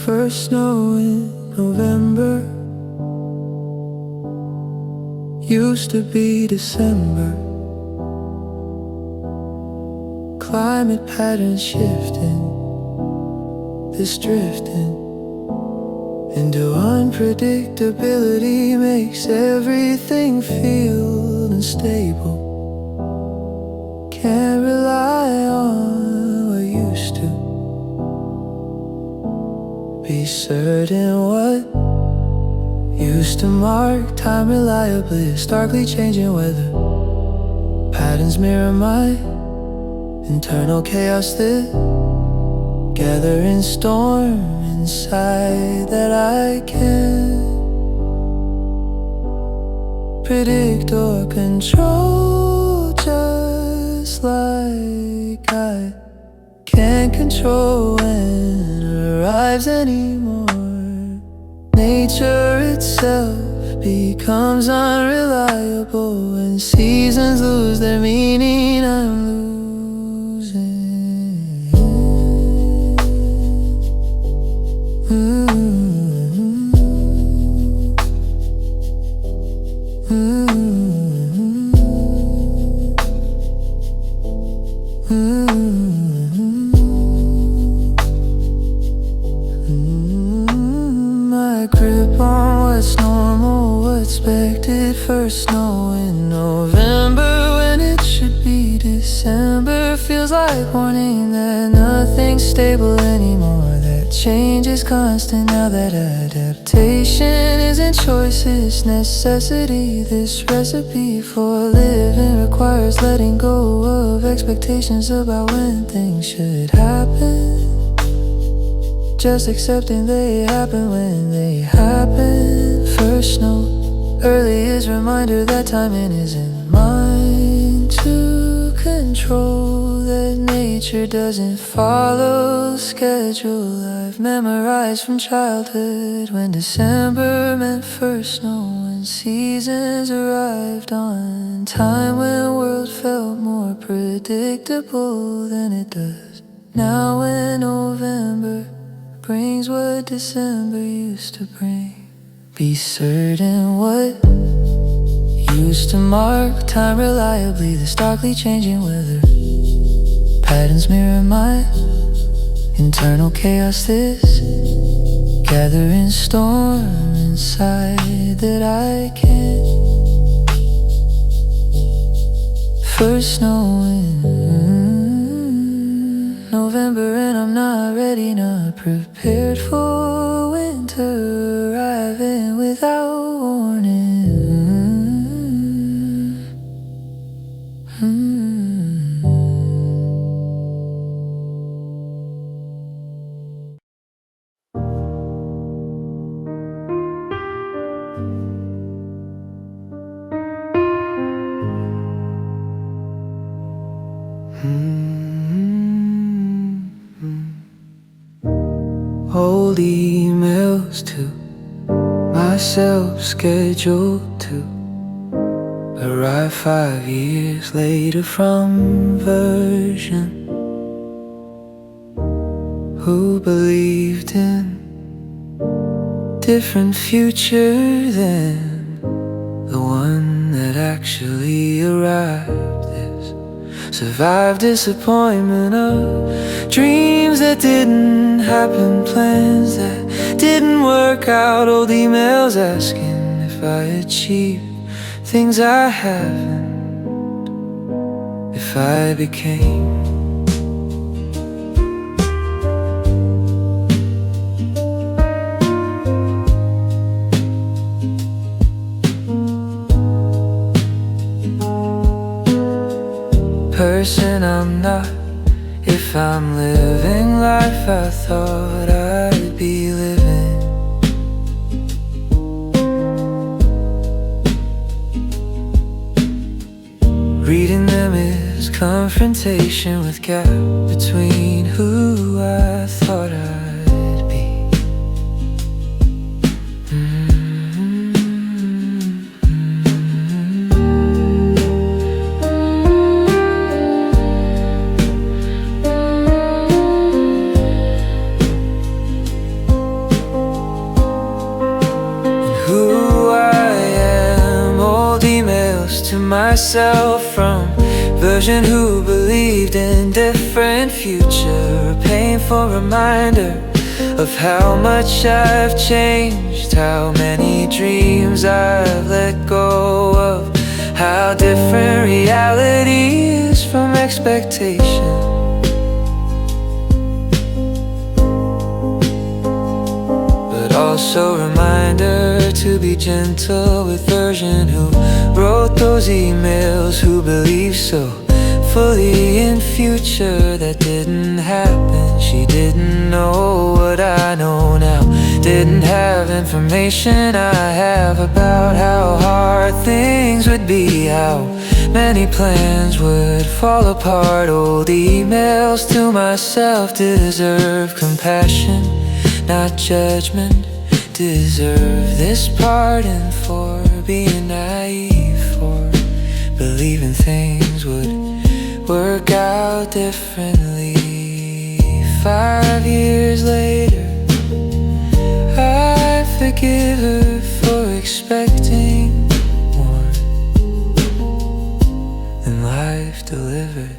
First snow in November used to be December. Climate patterns shifting, this drifting into unpredictability makes everything feel unstable. Can't rely on what used to be certain. What used to mark time reliably is starkly changing weather. Patterns mirror my internal chaos that gather in storm inside that I can't predict or control, just like I can't control when it arrives anymore. Nature itself becomes unreliable when seasons lose their meaning. I'm losing. My grip on what's normal, what's expected. First snow in November when it should be December feels like warning that nothing's stable anymore. That change is constant now that adaptation isn't choice, it's necessity. This recipe for living requires letting go of expectations about when things should happen, just accepting they happen when they happen. First snow early is reminder that timing isn't mine to control, that nature doesn't follow schedule. I've memorized from childhood when December meant first snow, when seasons arrived on time, when world felt more predictable than it does now, when November brings what December used to bring. Be certain what used to mark time reliably, the starkly changing weather. Patterns mirror my internal chaos, this gathering storm inside that I can't. First snow in November and I'm not ready, not prepared for winter arriving without warning. Old emails to myself scheduled to arrive 5 years later from version who believed in different future than the one that actually arrived. Survived disappointment of dreams that didn't happen, plans that didn't work out, old emails asking if I achieved things I haven't, if I became person I'm not, if I'm living life I thought I'd be living. Reading them is lose confrontation with gap between who I thought I'd be. To myself from version who believed in different future, a painful reminder of how much I've changed, how many dreams I've let go of, how different reality is from expectation. Also a reminder to be gentle with version who wrote those emails, who believed so fully in future that didn't happen. She didn't know what I know now, didn't have information I have about how hard things would be, how many plans would fall apart. Old emails to myself deserve compassion, not judgment. Deserve this pardon for being naive, for believing things would work out differently. 5 years later, I forgive her for expecting more than life delivered.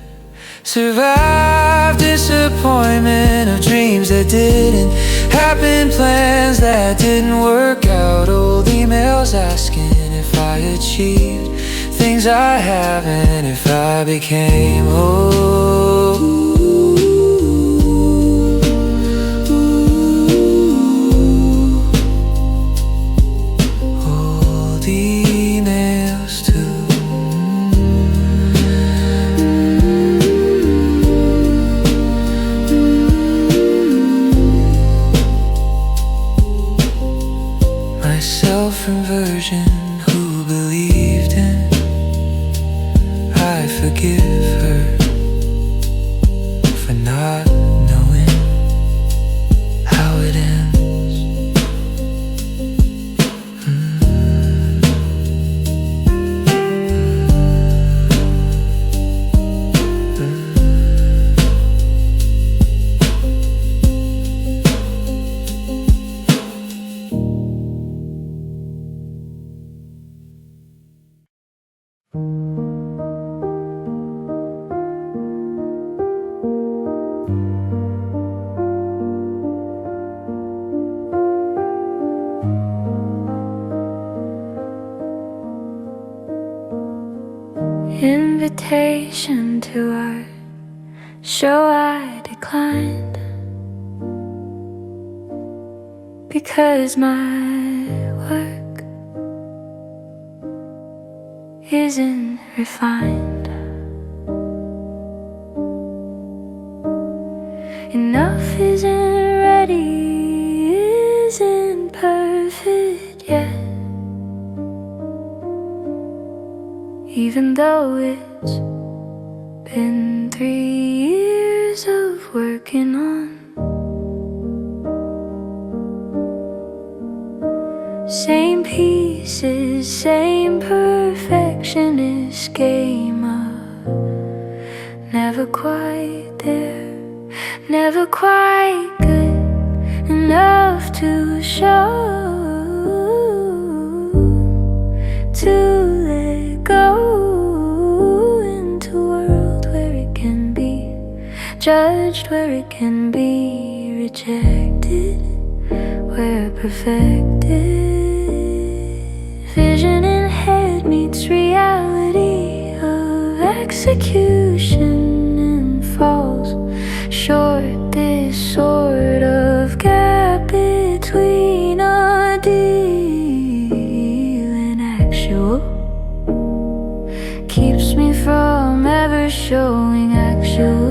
Survived disappointment of dreams that didn't happen, plans that didn't work out, old emails asking if I achieved things I haven't, if I became whole. Version who believed in, I forgive her for not knowing how it ends. Invitation to art show I declined because my work isn't refined. Enough isn't ready, isn't perfect yet. Even though it's been 3 years of working on same pieces, same perfectionist game of never quite there, never quite good enough to show, to let go into a world where it can be judged, where it can be rejected, where perfected vision in head meets reality of execution and falls short. This sort of gap between a deal and actual keeps me from ever showing actual.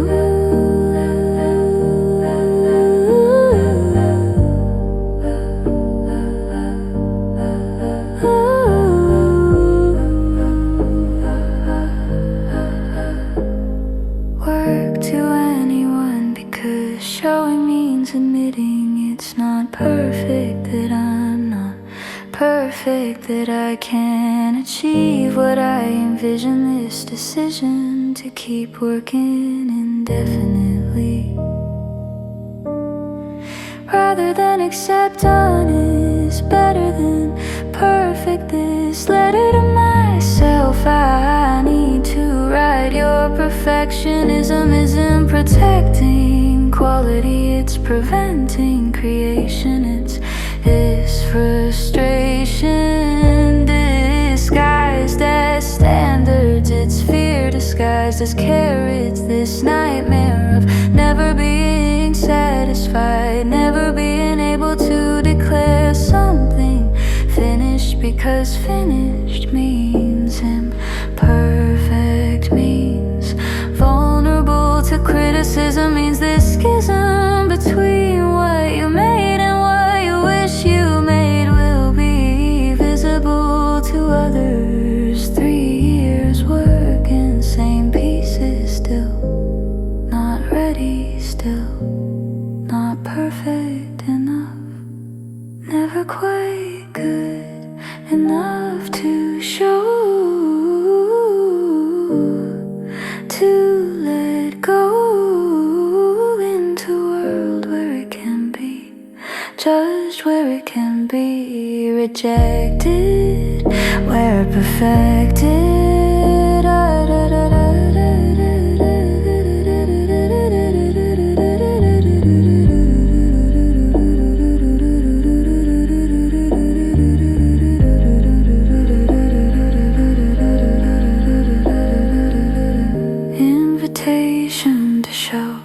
work to anyone, because showing means admitting it's not perfect, that I'm not perfect, that I can't achieve what I envision. This decision to keep working indefinitely, rather than accept honest, better than perfect. This letter to myself, I need to write. Your perfectionism isn't protecting quality, it's preventing creation. It's this frustration disguised as standards, it's fear disguised as carrots. This nightmare of never being satisfied, never being able to declare something finished, because finished means imperfect, means vulnerable to criticism, means this schism between what you made and what you wish you made will be visible to others. 3 years working, same pieces, still not ready, still not perfect enough, never quite good enough to show, to let go into a world where it can be judged, where it can be rejected, where perfected. Invitation to show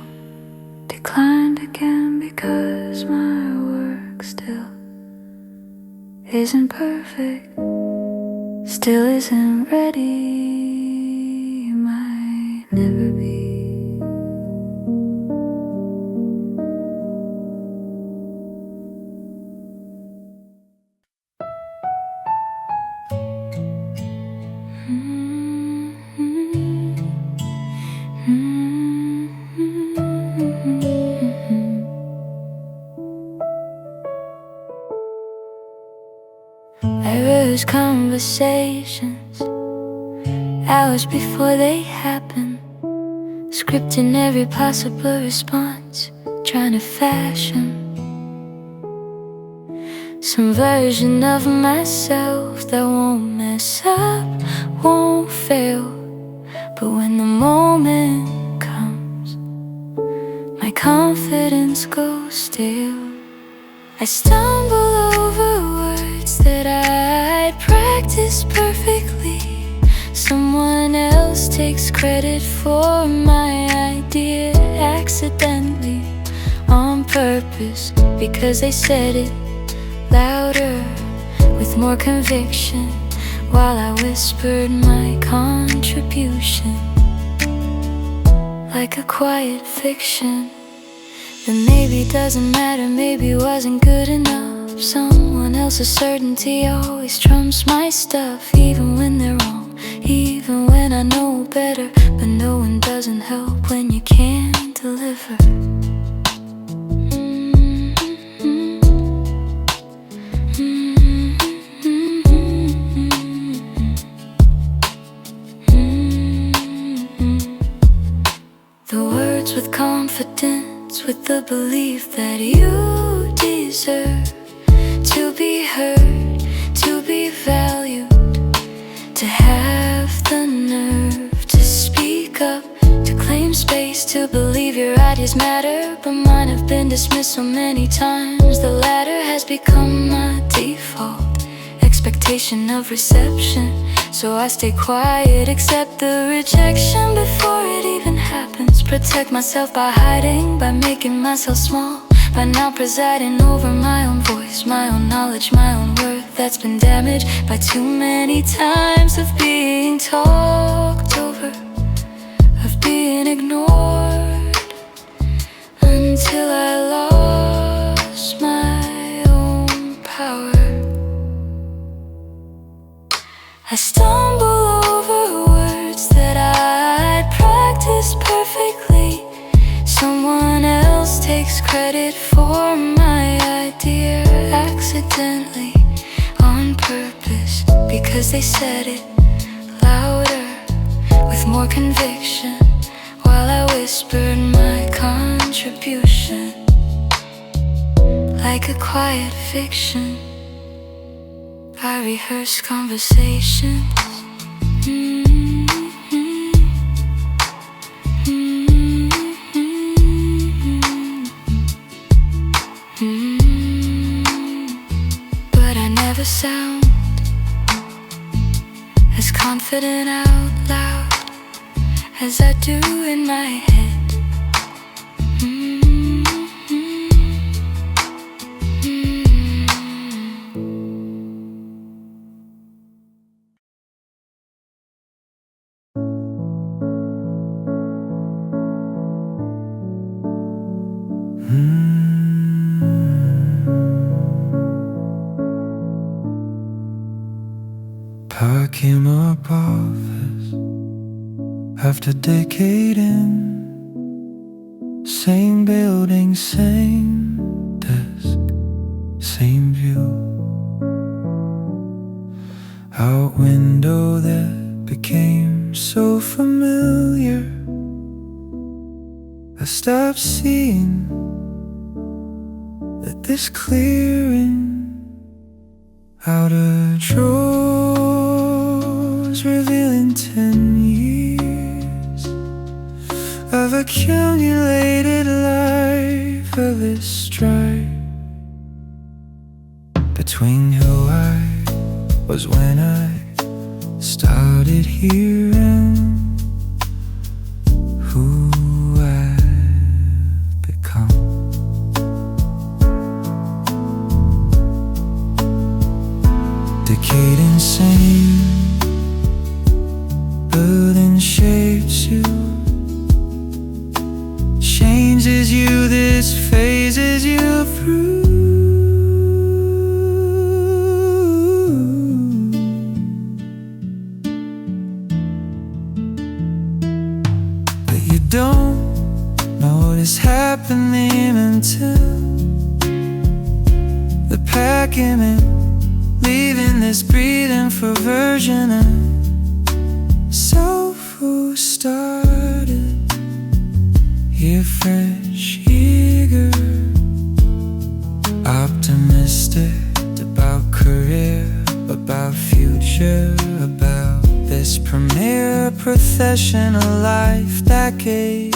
declined again, because my work still isn't perfect, still isn't ready, might never be. I rehearse conversations hours before they happen, scripting every possible response, trying to fashion some version of myself that won't mess up, won't fail. But when the moment comes, my confidence goes stale. I stumble over words that I'd practiced perfectly. Someone else takes credit for my idea accidentally, on purpose, because they said it louder with more conviction, while I whispered my contribution like a quiet fiction. Then maybe doesn't matter, maybe wasn't good enough. Someone else's certainty always trumps my stuff, even when they're wrong, even when I know better. But knowing doesn't help when you can't deliver. The words with confidence, with the belief that you deserve to be heard, to be valued, to have the nerve to speak up, to claim space, to believe your ideas matter. But mine have been dismissed so many times, the latter has become my default expectation of reception. So I stay quiet, accept the rejection before it even happens. Protect myself by hiding, by making myself small, by now presiding over my own voice, my own knowledge, my own worth that's been damaged by too many times of being talked over, of being ignored, until I lost my own power. I stumble over words that I'd practiced perfectly. takes credit for my idea accidentally, on purpose, because they said it louder, with more conviction, while I whispered my contribution, like a quiet fiction. I rehearsed conversations. But I never sound as confident out loud as I do in my head. Packing up office after decade in. Same building, same desk, same view. Out window that became so familiar, I stopped seeing that this clearing outer drawers revealing 10 years of accumulated life of its strife between who I was when I started here and who I've become. Decade insane, building shapes you, changes you, this phases you through. But you don't know what is happening until the packing in, leaving this breathing for version of self who started here fresh, eager, optimistic about career, about future, about this premier professional life. Decade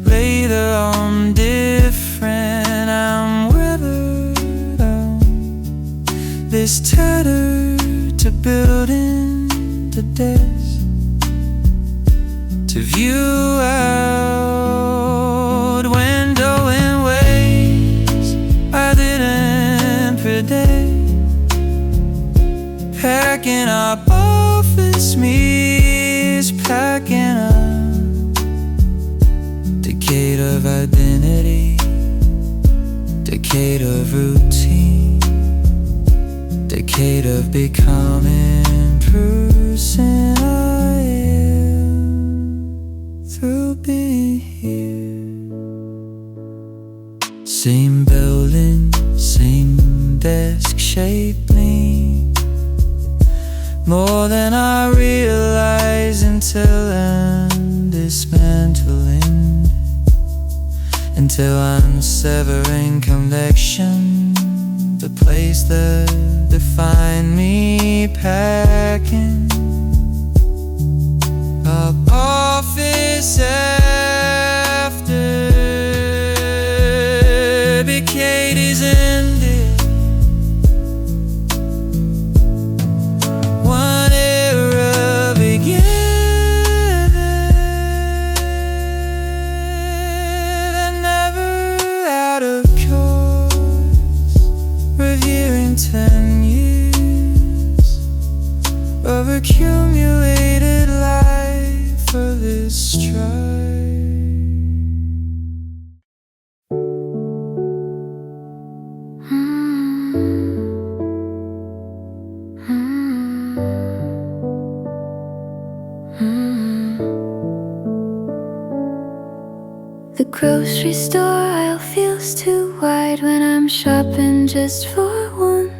later I'm different, I'm weathered on this tattered to building to desk, to view out window in ways I didn't predict. Packing up office meets packing up. Decade of identity, decade of routine, decade of becoming person I am through being here. Same building, same desk, shaped me more than I realize until I'm dismantling, until I'm severing connection, the place that defined me. Packing up office after decade is ended, one era began, and never out of course, reviewing 10 years of accumulated life for this strife. The grocery store aisle feels too wide when I'm shopping just for one.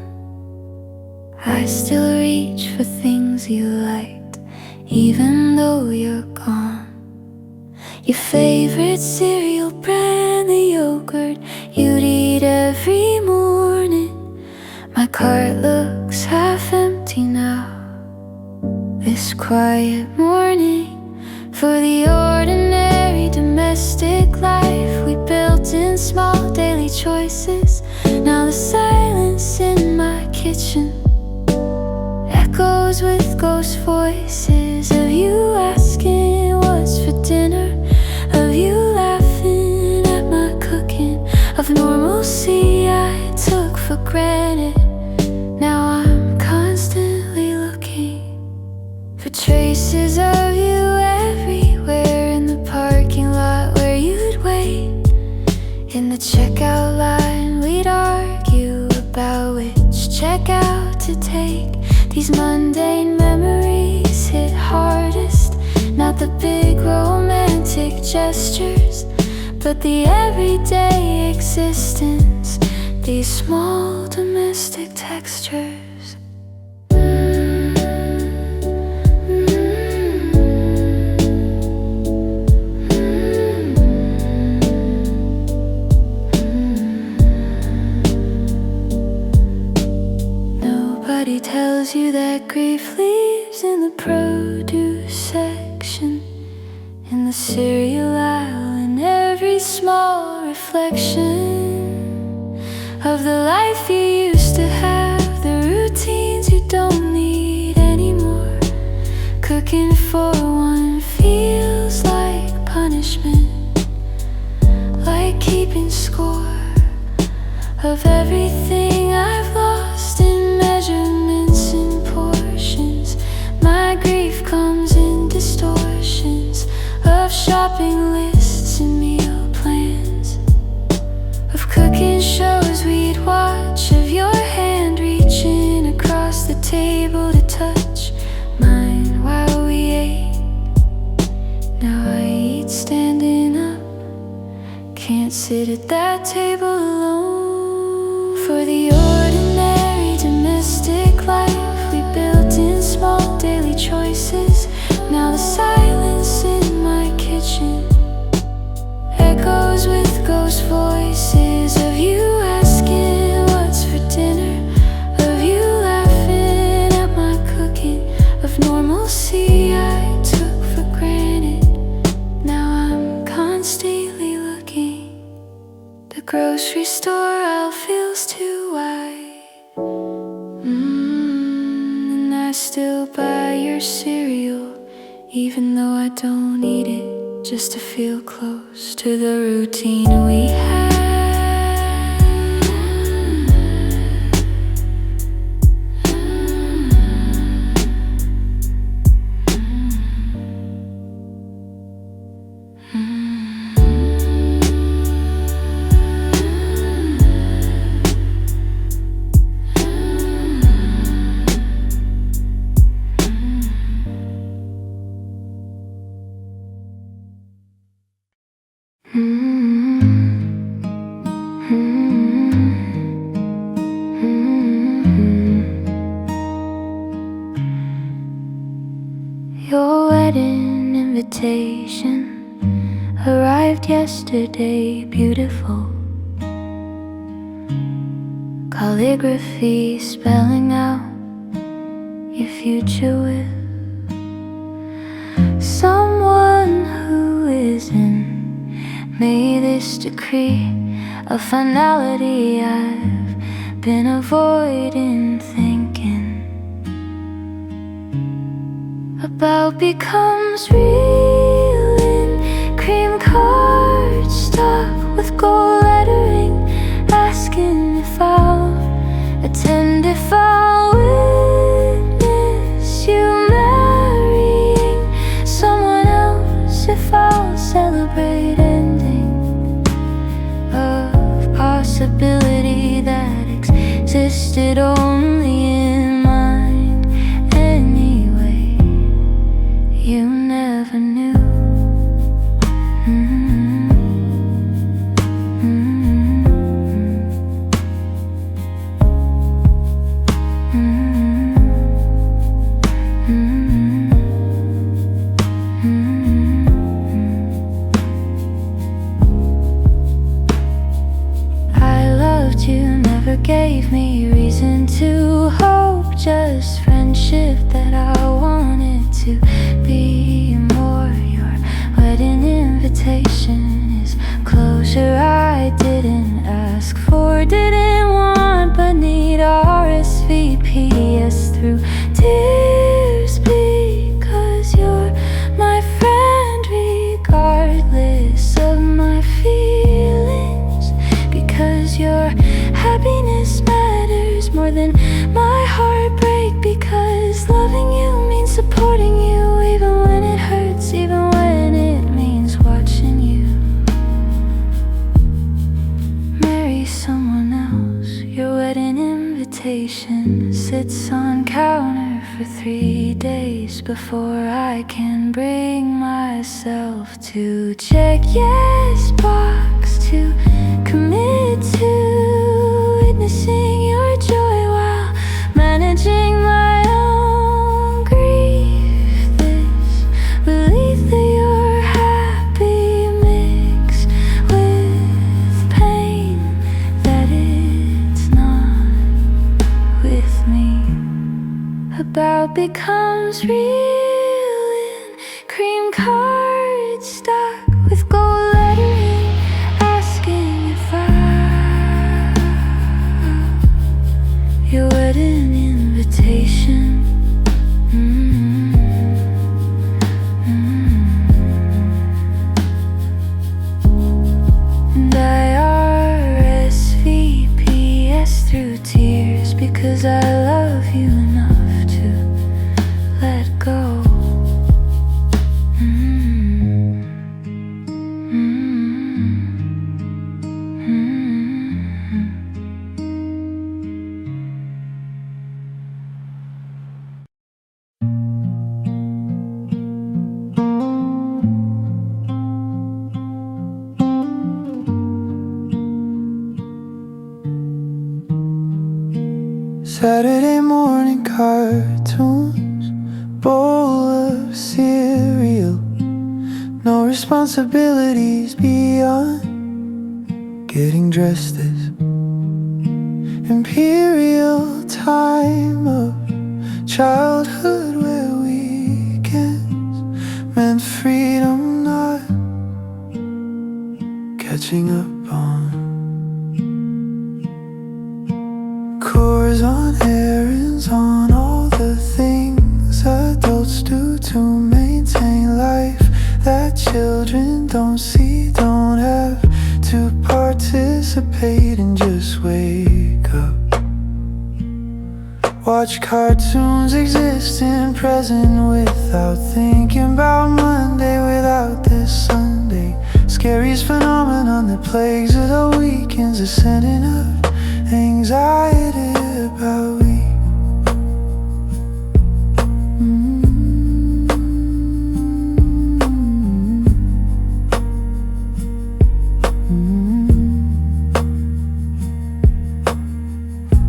I still reach for things you liked, even though you're gone. Your favorite cereal brand, the yogurt you'd eat every morning. My cart looks half empty now, this quiet morning. For the ordinary domestic life we built in small daily choices. Now the silence in my kitchen echoes with ghost voices of you asking what's for dinner, of you laughing at my cooking, of normalcy I took for granted. Now I'm constantly looking for traces of you everywhere, in the parking lot where you'd wait, in the checkout line we'd argue about which checkout to take. These mundane memories hit hardest, not the big romantic gestures, but the everyday existence, these small domestic textures. Nobody tells you that grief leaves in the produce section, in the cereal aisle, in every small reflection of the life you used to have, the routines you don't need anymore. Cooking for one feels like punishment, like keeping score of everything I've lost in measurements and portions. My grief comes in distortions of shopping lists and meal plans, of cooking shows we'd watch, of your hand reaching across the table to touch mine while we ate. Now I eat standing up, can't sit at that table alone. For the ordinary domestic life we built in small daily choices. Now the silence in my kitchen echoes with ghost voices of you asking what's for dinner, of you laughing at my cooking, of normalcy I took for granted. Now I'm constantly looking. The grocery store aisle feels too wide, and I still buy your cereal, even though I don't eat it, just to feel close to the routine we had. Your wedding invitation arrived yesterday, beautiful calligraphy spelling out your future with someone who isn't. May this decree a finality I've been avoiding thinking about becomes real in cream cardstock with gold lettering, asking if I'll attend, if I'll witness you marrying someone else, if I'll celebrate ending of possibility that existed only in mind anyway. You never knew. gave me reason to hope, just friendship that I wanted to be more. Your wedding invitation is closure I didn't ask for, didn't want, but need RSVP, yes, through tears, because you're my friend regardless of my feelings, because your happiness matters more than my heartbreak, because loving you means supporting you even when it hurts, even when it means watching you marry someone else. Your wedding invitation sits on counter for 3 days before I can bring myself to check yes box, to commit to witnessing your joy while managing my own grief. This relief that you're happy mixed with pain, that it's not with me. About becomes real in cream cards stuck with gold lettering, asking if your wedding invitation. And I RSVP yes through tears, because I love you enough to let go. Saturday morning cartoons, bowl of cereal, no responsibilities beyond getting dressed as imperial time of childhood, where weekends meant freedom, not catching up on chores, on errands, on all the things adults do to maintain life that children don't see, don't have to participate in, just wake up. Watch cartoons exist in present without thinking about Monday, without this Sunday. Scariest phenomenon that plagues the weekends, ascending up anxiety about we.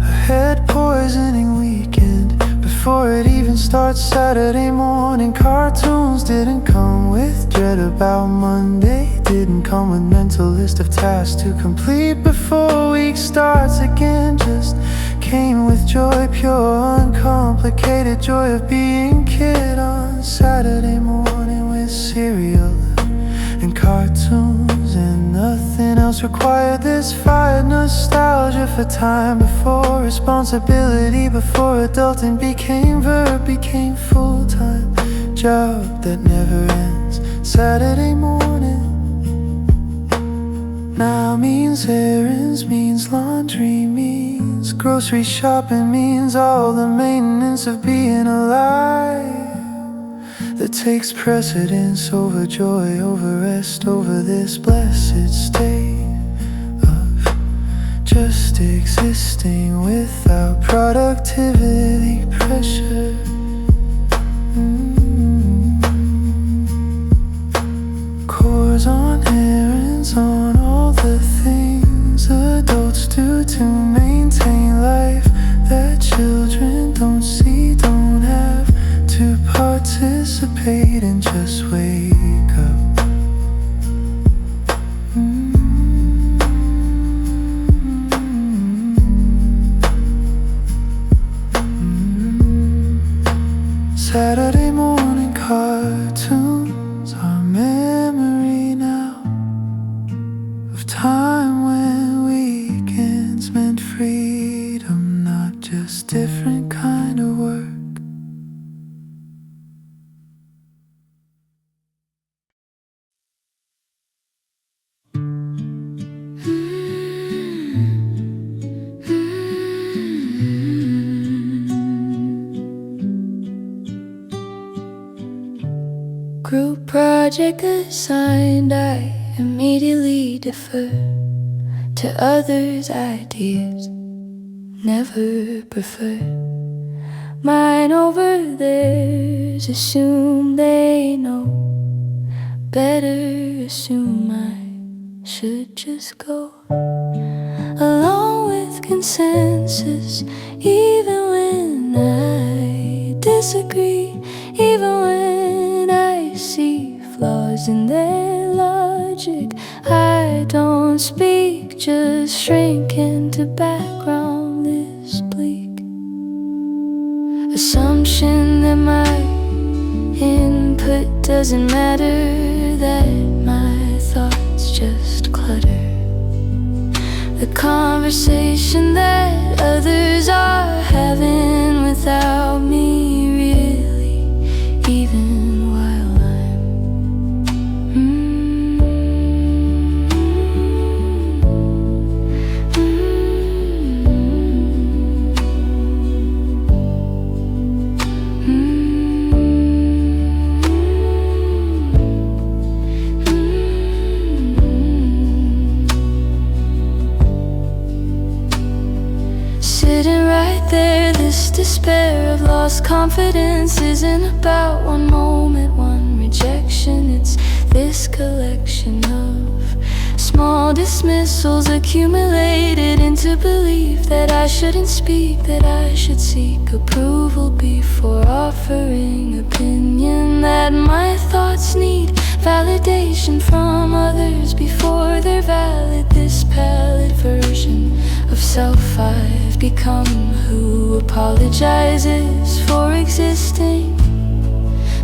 A head poisoning weekend before it even starts. Saturday morning cartoons didn't come with dread about Monday, didn't come with mental list of tasks to complete before week starts again. Just came with joy, pure uncomplicated joy of being kid on Saturday morning, with cereal and cartoons and nothing else required. This fired nostalgia for time before responsibility, before adulting became verb, became full-time job that never ends. Saturday morning now means errands, means laundry, means grocery shopping, means all the maintenance of being alive that takes precedence over joy, over rest, over this blessed state of just existing without productivity pressure. Chores, on errands, on all the things adults do to maintain life that children don't see, don't have to participate in, just wake up. time when weekends meant freedom, not just different kind of work. Group project assigned, I immediately defer to others' ideas, never prefer mine over theirs. Assume they know better, assume I should just go along with consensus, even when I disagree, even when I see flaws in their logic. I don't speak, just shrink into background this bleak assumption that my input doesn't matter, that my thoughts just clutter the conversation that others are having without me, really, even while I'm sitting right there. This despair of lost confidence isn't about one moment, one rejection. It's this collection of small dismissals accumulated into belief that I shouldn't speak, that I should seek approval before offering opinion, that my thoughts need validation from others before they're valid. This pallid version of self I've become, who apologizes for existing,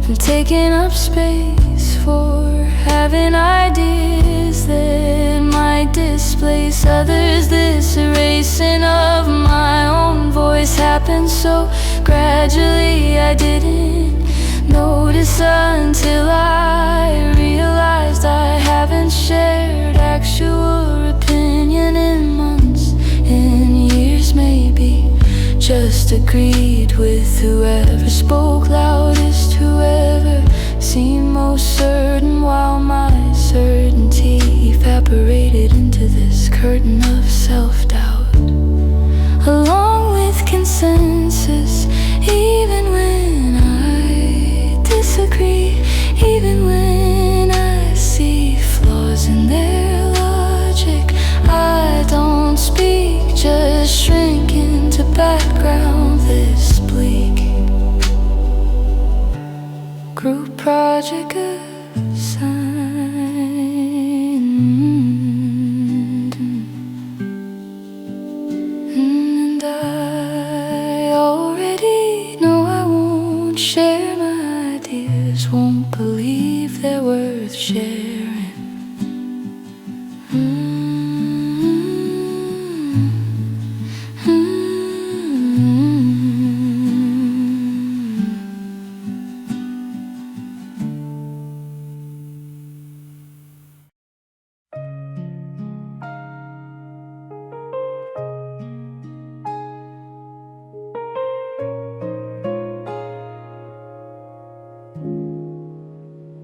for taking up space, for having ideas that might displace others. This erasing of my own voice happened so gradually, I didn't notice until I realized I haven't shared actual opinion in months, in years maybe. Just agreed with whoever spoke loudest, whoever seemed most certain, while my certainty evaporated into this curtain of self-doubt, along with consensus, even when I disagree, even when I see flaws in their logic. I don't speak, just shrink into background this bleak group project assigned, and I already know I won't share my ideas, won't believe they're worth sharing.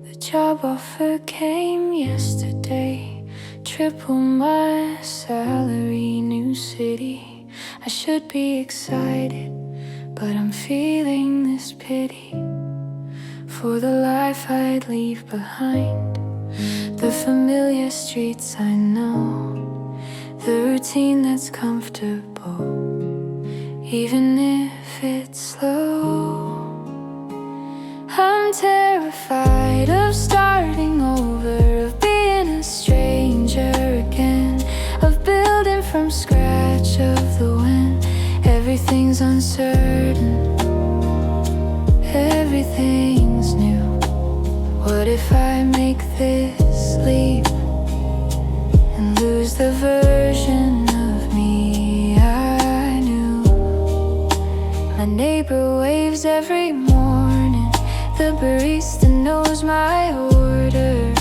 The job offer came yesterday, triple my salary, new city. I should be excited, but I'm feeling this pity for the life I'd leave behind, the familiar streets I know, the routine that's comfortable, even if it's slow. I'm terrified of starting over, of being a stranger again, of building from scratch, of the when everything's uncertain, everything's new. What if I make this leap and lose the version of me I knew. My neighbor waves every morning, the barista knows my order.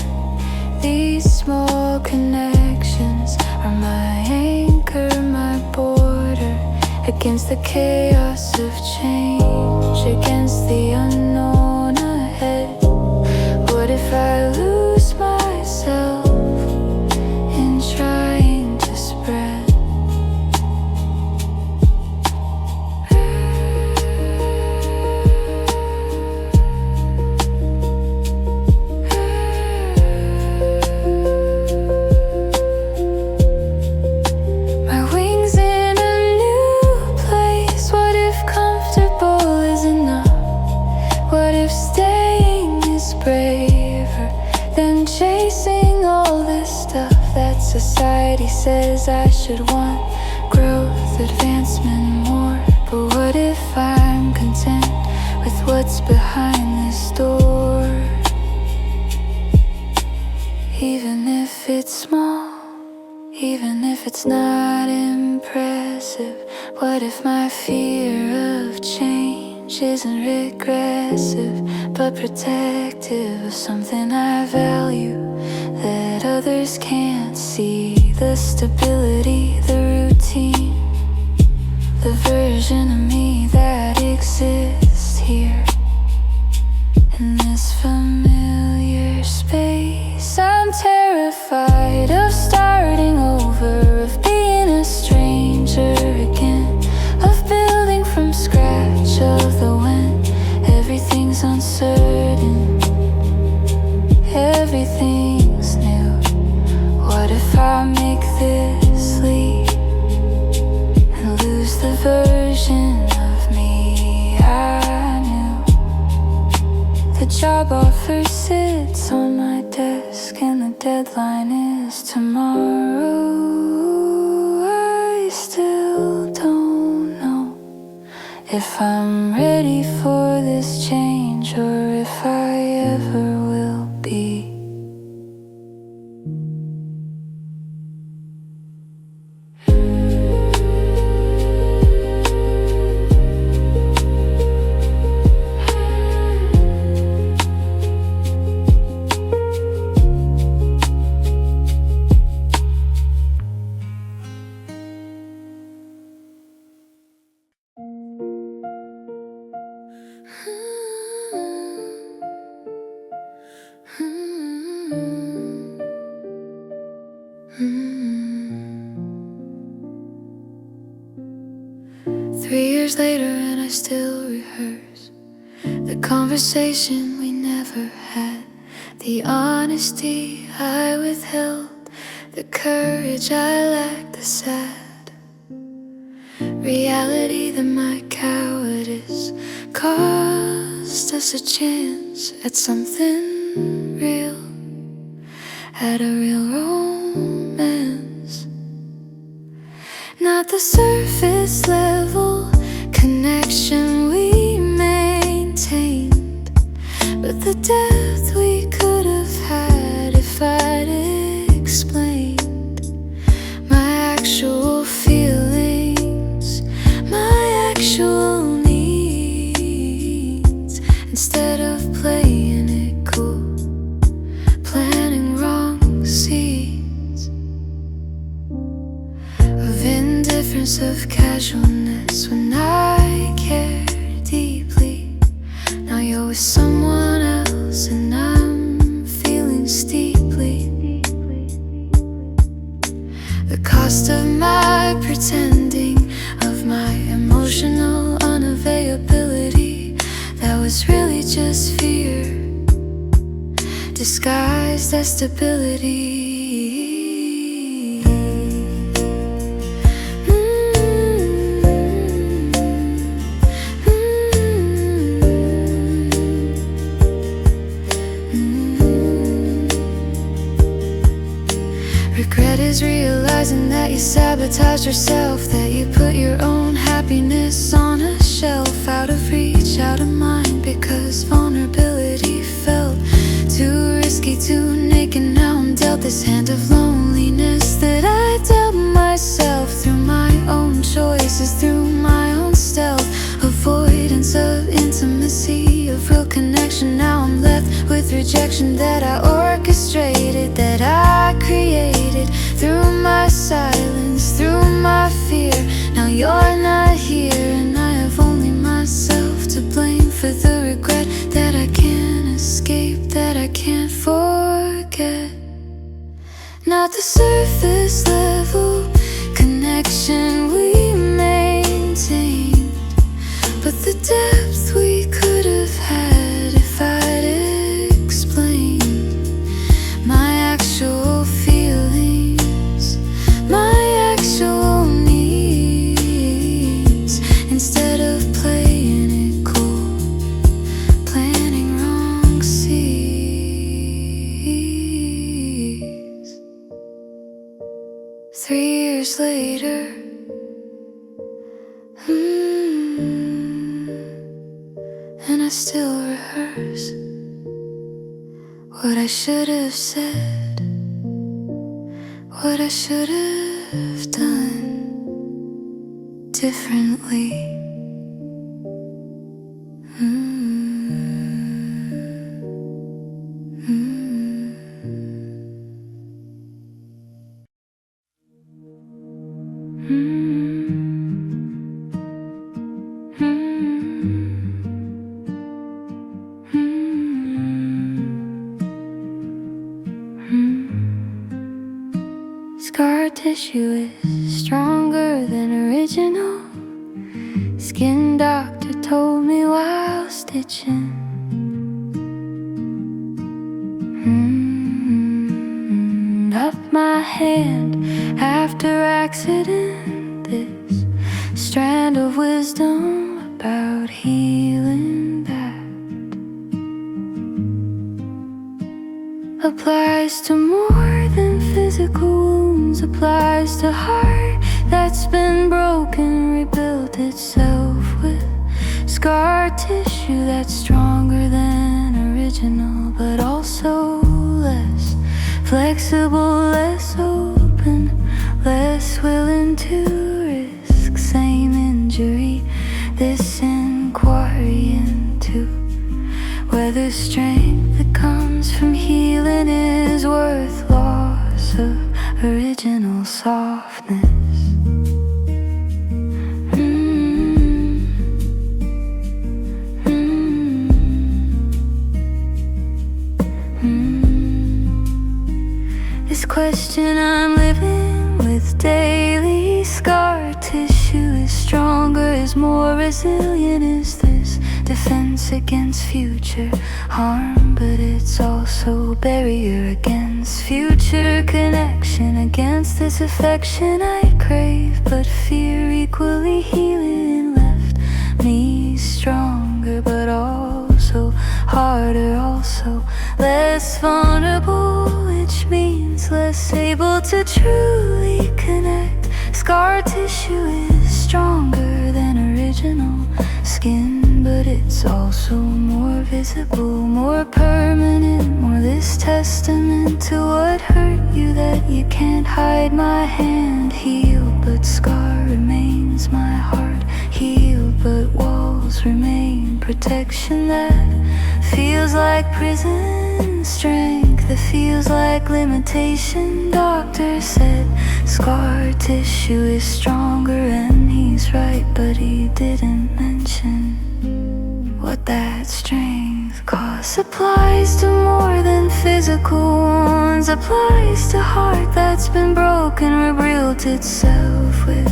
These small connections are my anchor, my border, against the chaos of change, against the unknown ahead. What if I lose myself in trying to spread? My wings in a new place. What if comfortable is enough? What if staying is braver than chasing all this stuff that society says I should want? Growth, advancement, more. But what if I'm content with what's behind this door? Even if it's small, even if it's not impressive. What if my fear of change isn't regressive, but protective of something I value that others can't see? The stability, the routine, the version of me that exists here in this familiar space. I'm terrified of starting over, of being a stranger again, of building from scratch, of the when everything's uncertain, everything's new. What if I make this leap and lose the version of me I knew? The job offer sits on my desk and the deadline is tomorrow. I still don't know if I'm ready for this change or if I ever will be. Later and I still rehearse the conversation we never had, the honesty I withheld, the courage I lacked, the sad reality that my cowardice cost us a chance at something real, at a real romance. Not the surface level connection we maintained, but the depth we could have had if I'd explained my actual feelings, my actual needs, instead of playing it cool, planting wrong seeds of indifference, of casualness when I care deeply. Now you're with someone else and I'm feeling steeply the cost of my pretending, of my emotional unavailability. That was really just fear disguised as stability. Regret is realizing that you sabotaged yourself, that you put your own happiness on a shelf, out of reach, out of mind, because vulnerability felt too risky, too naked. Now I'm dealt this hand of loneliness that I rejection that I orchestrated, that I created through my silence, through my fear. Now you're not here, and I have only myself to blame for the regret that I can't escape, that I can't forget. Not the surface level connection we maintained, but the depth we could have had if I'd explained my actual feelings, my actual needs, instead of playing it cool, planting wrong seeds. 3 years later, and I still rehearse what I should have said, what I should have done differently. Scar tissue is stronger than original. Skin doctor told me while stitching. Up my hand after accident. This strand of wisdom about healing that applies to more than physical wounds, applies to heart that's been broken, rebuilt itself with scar tissue that's stronger than original, but also less flexible, less open, less willing to risk same injury, this inquiry into whether strength that comes from healing is worth loss of original softness. This question I'm living with daily. Scar tissue is stronger, is more resilient, is this defense against future harm, but it's also barrier against future connection, against this affection I crave, but fear equally healing left me stronger, but also harder, also less vulnerable, which means less able to truly connect. Scar tissue is stronger than original skin, but it's also more visible, more permanent, more this testament to what hurt you that you can't hide. My hand healed, but scar remains. My heart healed, but walls remain. Protection that feels like prison, strength that feels like limitation. Doctor said scar tissue is stronger, and he's right, but he didn't mention what that strength costs. Applies to more than physical wounds, applies to heart that's been broken, rebuilt itself with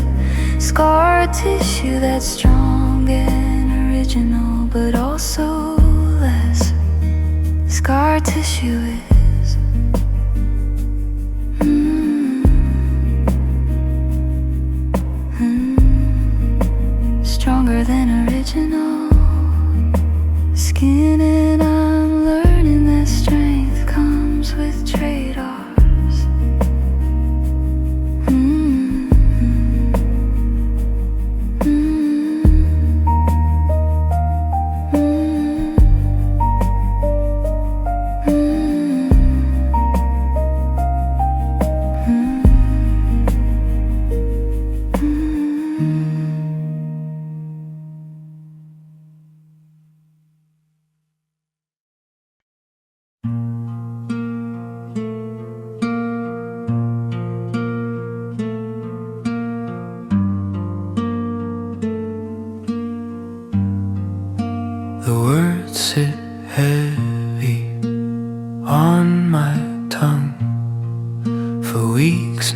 scar tissue that's strong and original, but also less. Scar tissue is stronger than original skin, and I'm learning that strength comes with trade-offs.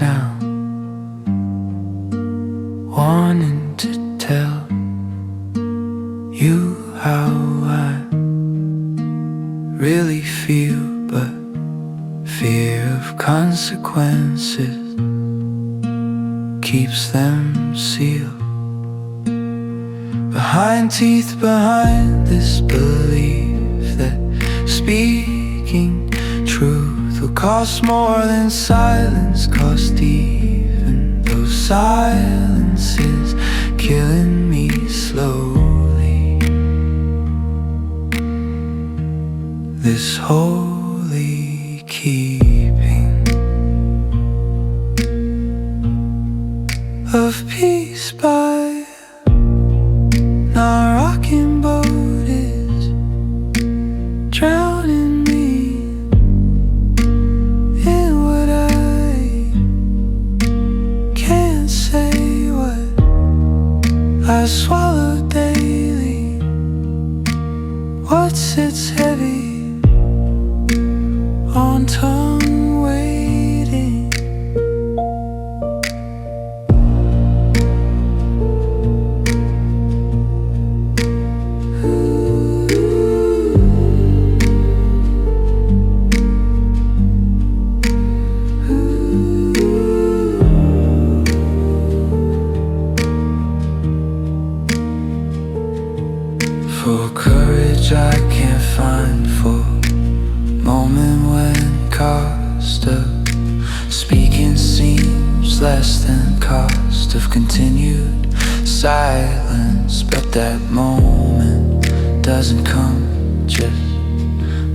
now, wanting to tell you how I really feel, but fear of consequences keeps them sealed behind teeth, behind this belief that speaking truth will cost more than silence cost, even though silence is killing me slowly. This holy keeping of peace by our rocking boat is drowning me in what I can't say, what I swallow daily, what sits heavy on tongue waiting. For courage I can't find, for moment when cost of speaking seems less than cost of continued silence. But that moment doesn't come, just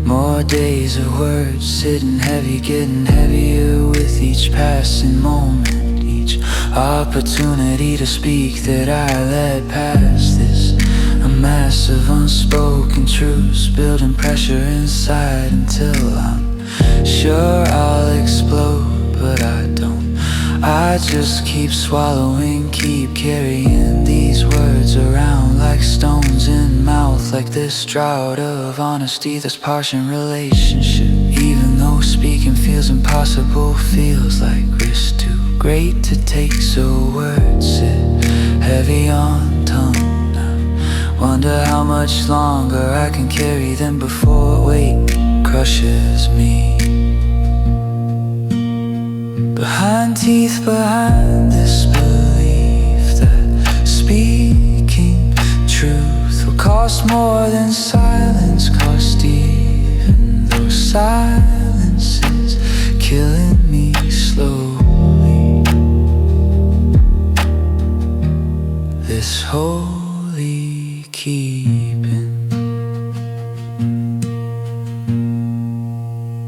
more days of words sitting heavy, getting heavier with each passing moment, each opportunity to speak that I let pass. This a mass of unspoken truths, building pressure inside until I'm sure I'll explode, but I don't. I just keep swallowing, keep carrying these words around like stones in mouth, like this drought of honesty that's parching relationship. Even though speaking feels impossible, feels like risk too great to take, so words sit heavy on tongue. Wonder how much longer I can carry them before weight crushes me. Behind teeth, behind this belief that speaking truth will cost more than silence cost, even though silence is killing me slowly. This holy keeping.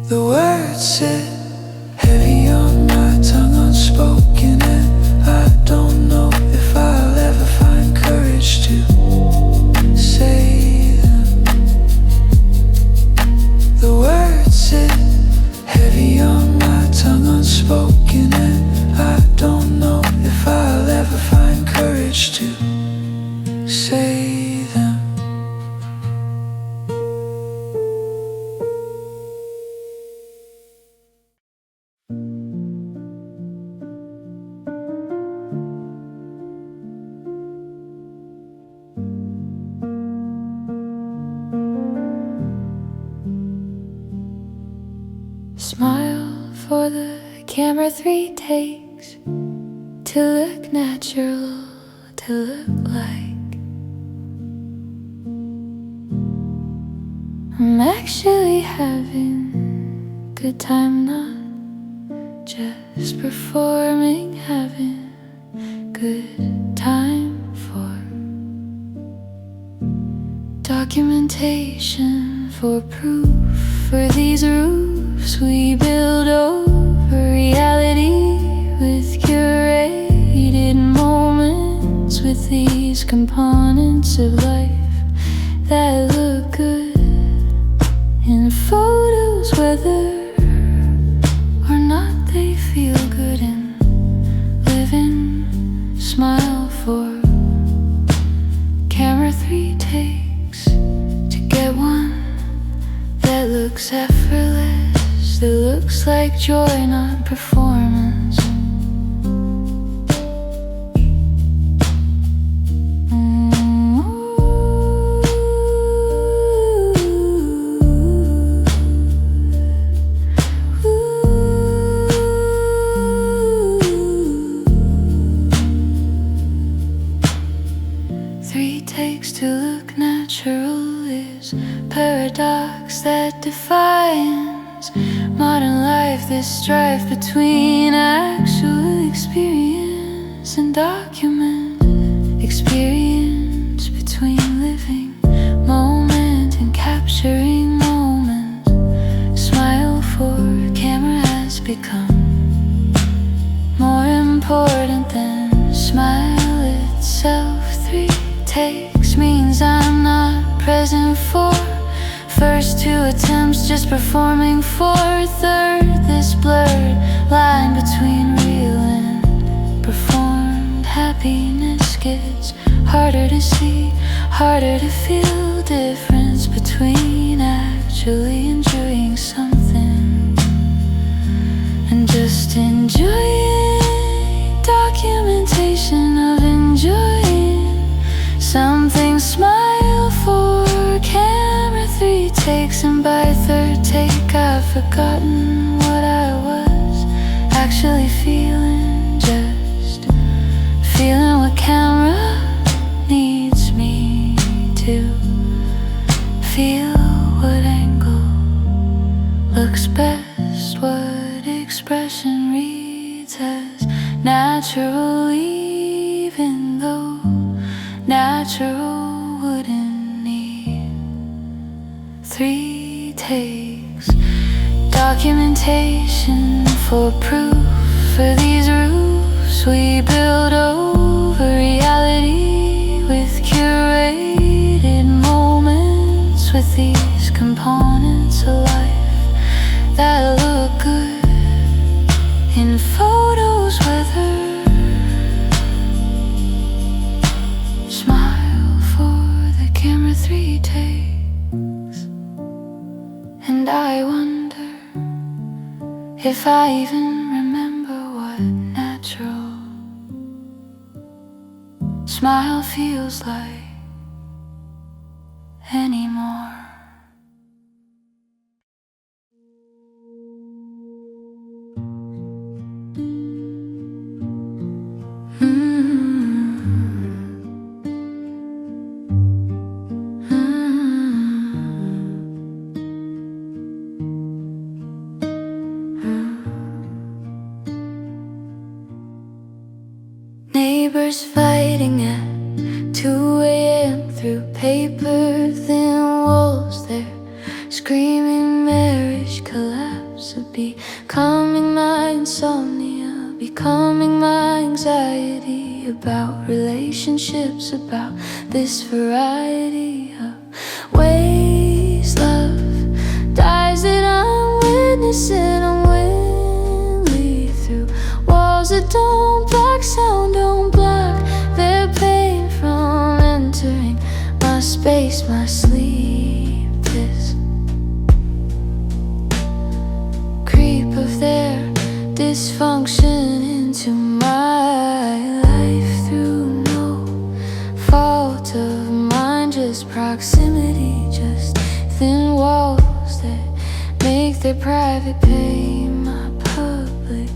The words sit heavy on my tongue, unspoken, and I don't know if I'll ever find courage to say them. The words sit heavy on my tongue, unspoken, and I don't know if I'll ever find courage to say them. Smile for the camera, 3 takes to look natural, to look like I'm actually having a good time, not just performing, having good time for documentation, for proof, for these roofs we build over reality with curated moments, with these components of life that look good in photos, whether or not they feel good in living. Smile for camera, 3 takes to get one that looks effortless, that looks like joy, not performance. defines modern life, this strife between actual experience and document experience, between living moment and capturing moment. Smile for camera has become more important than smile itself. 3 takes means I'm not present for first 2 attempts, just performing for third. This blurred line between real and performed happiness gets harder to see, harder to feel difference between actually enjoying something and just enjoying. Documentation of enjoying something. Smile for camera, 3 takes, and by third take I've forgotten what I was actually feeling. Just feeling what camera needs me to feel, what angle looks best, what expression reads as natural, even though natural wouldn't need 3 takes. Documentation for proof, for these roofs we build over reality with curated moments, with these components of life that look good in photos, whether smile for the camera, 3 takes. And I wonder if I even remember what natural smile feels like anymore. Neighbors fighting at 2 a.m. through paper-thin walls. They're screaming marriage collapse, becoming my insomnia, becoming my anxiety about relationships, about this variety of ways love dies that I'm witnessing unwillingly through walls that don't block sound, don't block their pain from entering my space, my sleep. This creep of their dysfunction into my life through no fault of mine, just proximity, just thin walls that make their private pain my public.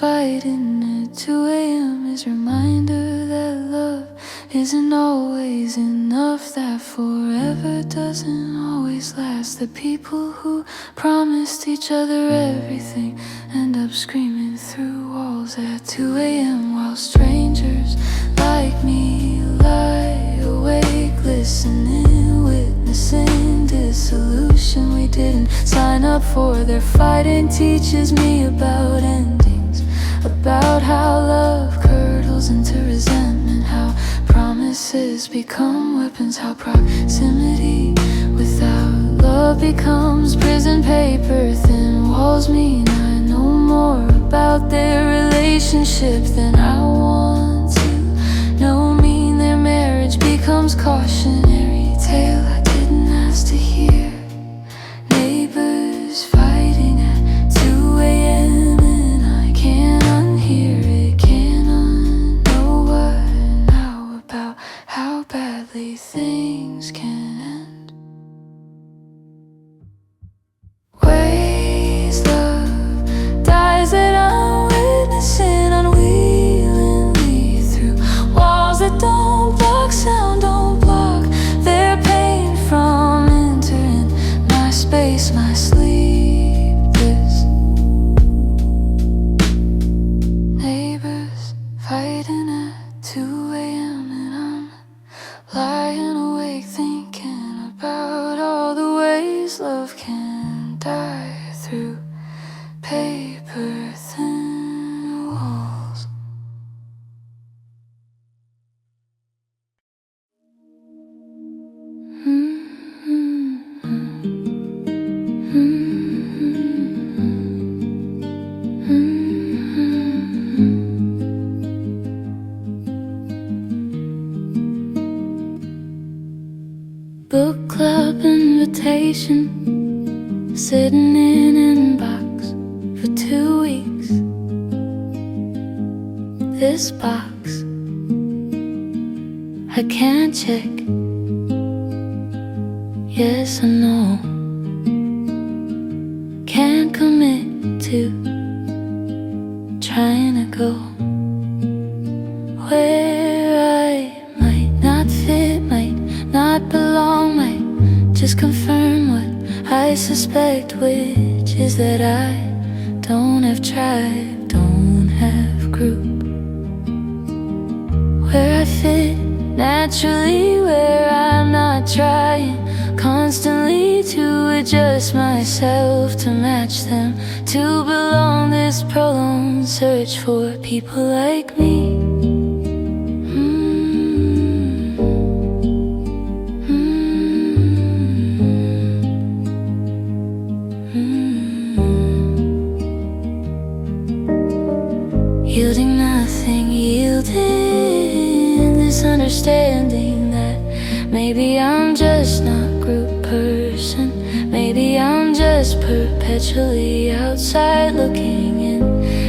Fighting at 2 a.m. is a reminder that love isn't always enough, that forever doesn't always last. The people who promised each other everything end up screaming through walls at 2 a.m. while strangers like me lie awake, listening, witnessing dissolution we didn't sign up for. Their fighting teaches me about endings, about how love curdles into resentment, how promises become weapons, how proximity without love becomes prison paper. Thin walls mean I know more about their relationship than I want to know. Mean their marriage becomes cautionary tale I didn't ask to hear. Neighbors fighting at 2 a.m. and I can't unhear it. things can end. Ways love dies that I'm witnessing unwillingly through walls that don't block sound, don't block their pain from entering my space, my sleepless neighbors fighting at 2 a.m. and I'm lying awake thinking about all the ways love can die through paper thin walls. Book club invitation, sitting in inbox for 2 weeks. This box I can't check, yes or no. Can't commit to trying to go where I might not fit, might not belong, might just confirm what I suspect, which is that I don't have tribe, don't have group. Where I fit naturally, where I'm not trying constantly to adjust myself to match them, to belong. This prolonged search for people like me. Yielding nothing, yielding this understanding that maybe I'm just not group person. Maybe I'm just perpetually outside looking in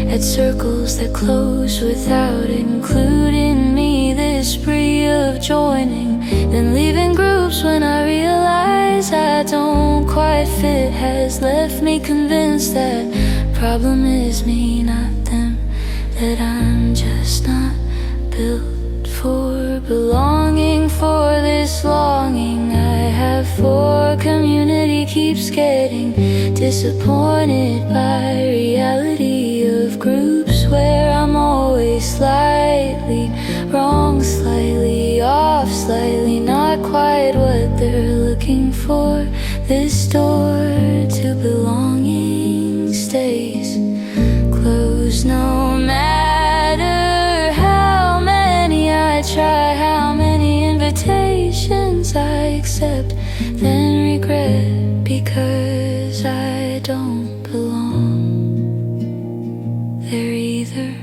at circles that close without including me. This spree of joining, then leaving groups when I realize I don't quite fit has left me convinced that problem is me, not them. That I'm just not built for belonging, for this longing I have for community keeps getting disappointed by reality of groups where I'm always slightly wrong, slightly off, slightly not quite what they're looking for. This door to belonging stays closed no matter how many I try, how many invitations I accept, then regret because I don't belong. They're either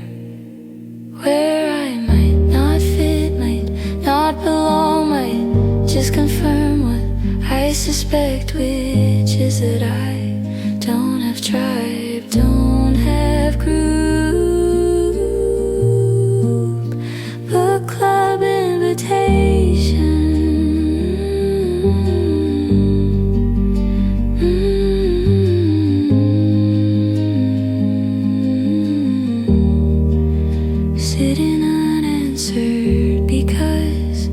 where I might not fit, might not belong, might just confirm what I suspect, which is that I don't have tribe, don't have group. Book club invitation, sitting unanswered because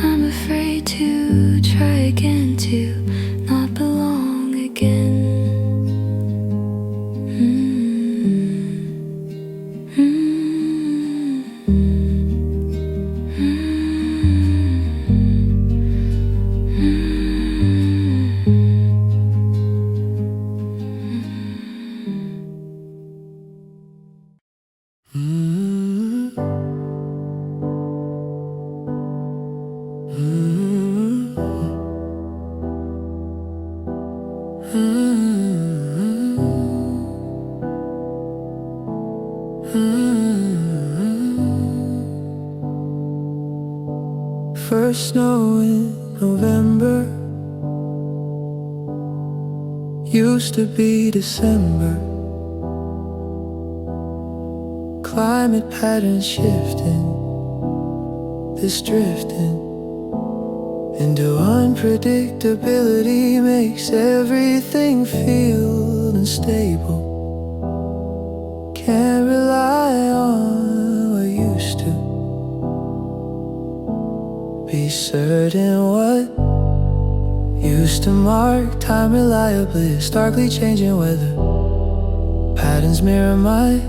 I'm afraid to try again, to not belong again. First snow in November used to be December. Climate patterns shifting, this drifting into unpredictability makes everything feel unstable. Can't rely on what used to be certain. What used to mark time reliably is starkly changing weather. Patterns mirror my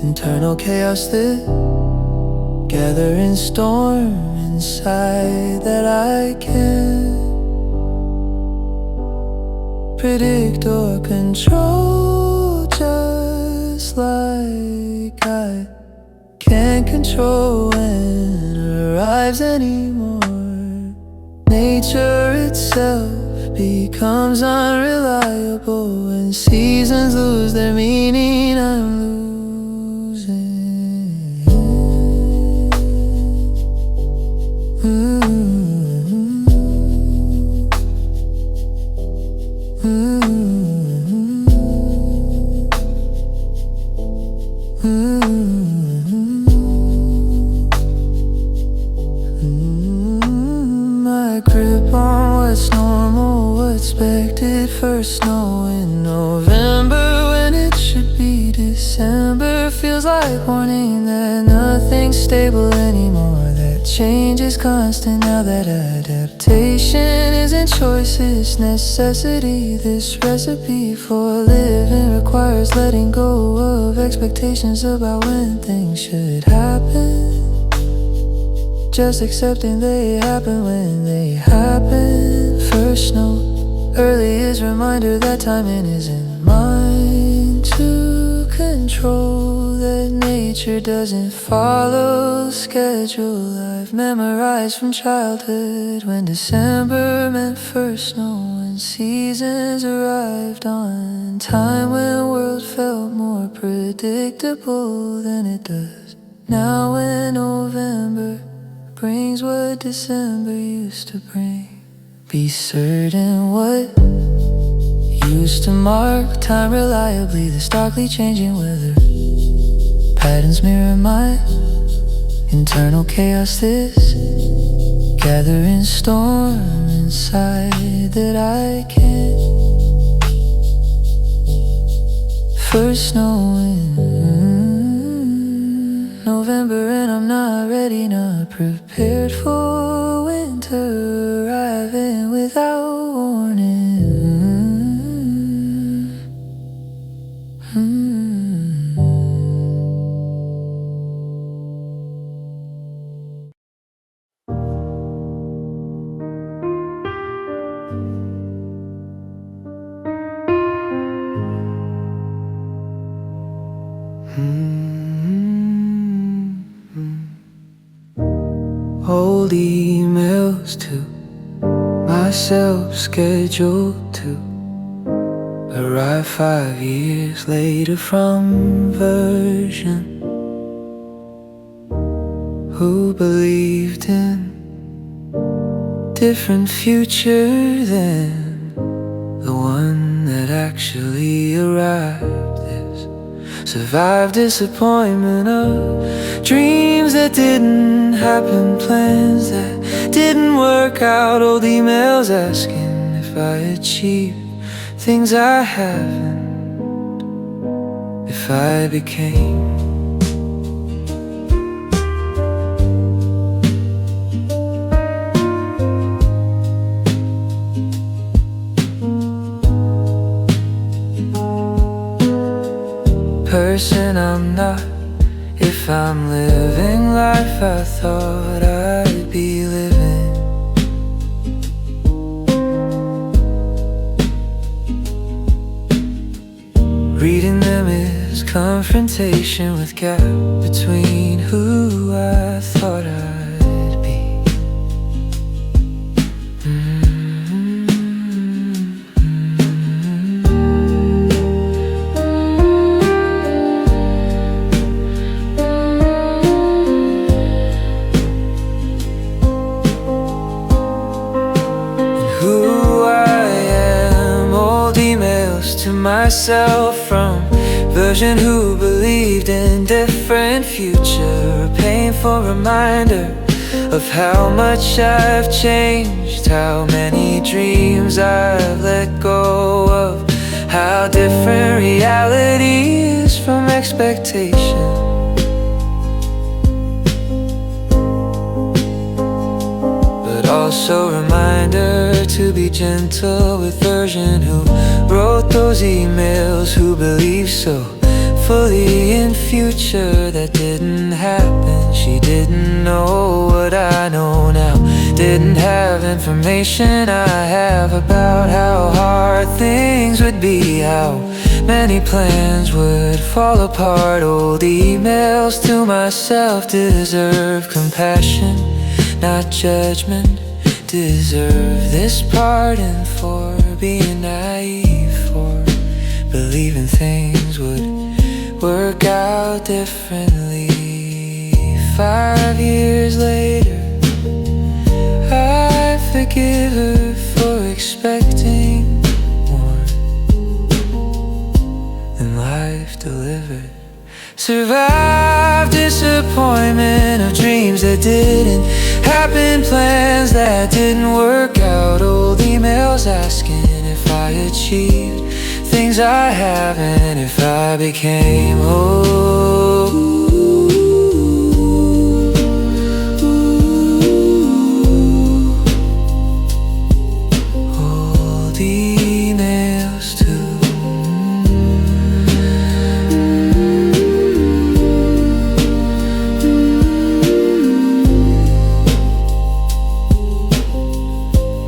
internal chaos that gather in storm inside that I can't predict or control, just like I can't control when it arrives anymore. Nature itself becomes unreliable when seasons lose their meaning. I'm losing. My grip on what's normal, what's expected. First snow in November when it should be December feels like warning that nothing's stable anymore. That change is constant now, that adaptation isn't choice, it's necessity. This recipe for living requires letting go of expectations about when things should happen. Just accepting they happen when they happen. First snow early is reminder that timing isn't mine to control, that nature doesn't follow schedule. I've memorized from childhood when December meant first snow, when seasons arrived on time, when world felt more predictable than it does now, when November brings what December used to bring. Be certain what used to mark time reliably, the starkly changing weather. Patterns mirror my internal chaos, this gathering storm inside that I can't. First snow in November and I'm not ready, not prepared for winter arriving without warning. Old emails to myself scheduled to arrive 5 years later from version who believed in different future than the one that actually arrived. This survived disappointment of dreams that didn't happen, plans that didn't work out, old emails asking if I achieved things I haven't, if I became person I'm not, if I'm living life I thought I'd be living. Reading them is confrontation with gap between who I thought I'd be. To myself from version who believed in different future, a painful reminder of how much I've changed, how many dreams I've let go of, how different reality is from expectation. But also a reminder to be gentle with version who wrote those emails, who believed so fully in future that didn't happen. She didn't know what I know now, didn't have information I have about how hard things would be, how many plans would fall apart. Old emails to myself deserve compassion, not judgment. Deserve this pardon for being naive, for believing things would work out differently. 5 years later, I forgive her for expecting more than life delivered. Survived disappointment of dreams that didn't happen, plans that didn't work out, old emails asking if I achieved things I haven't, if I became whole. Old emails too.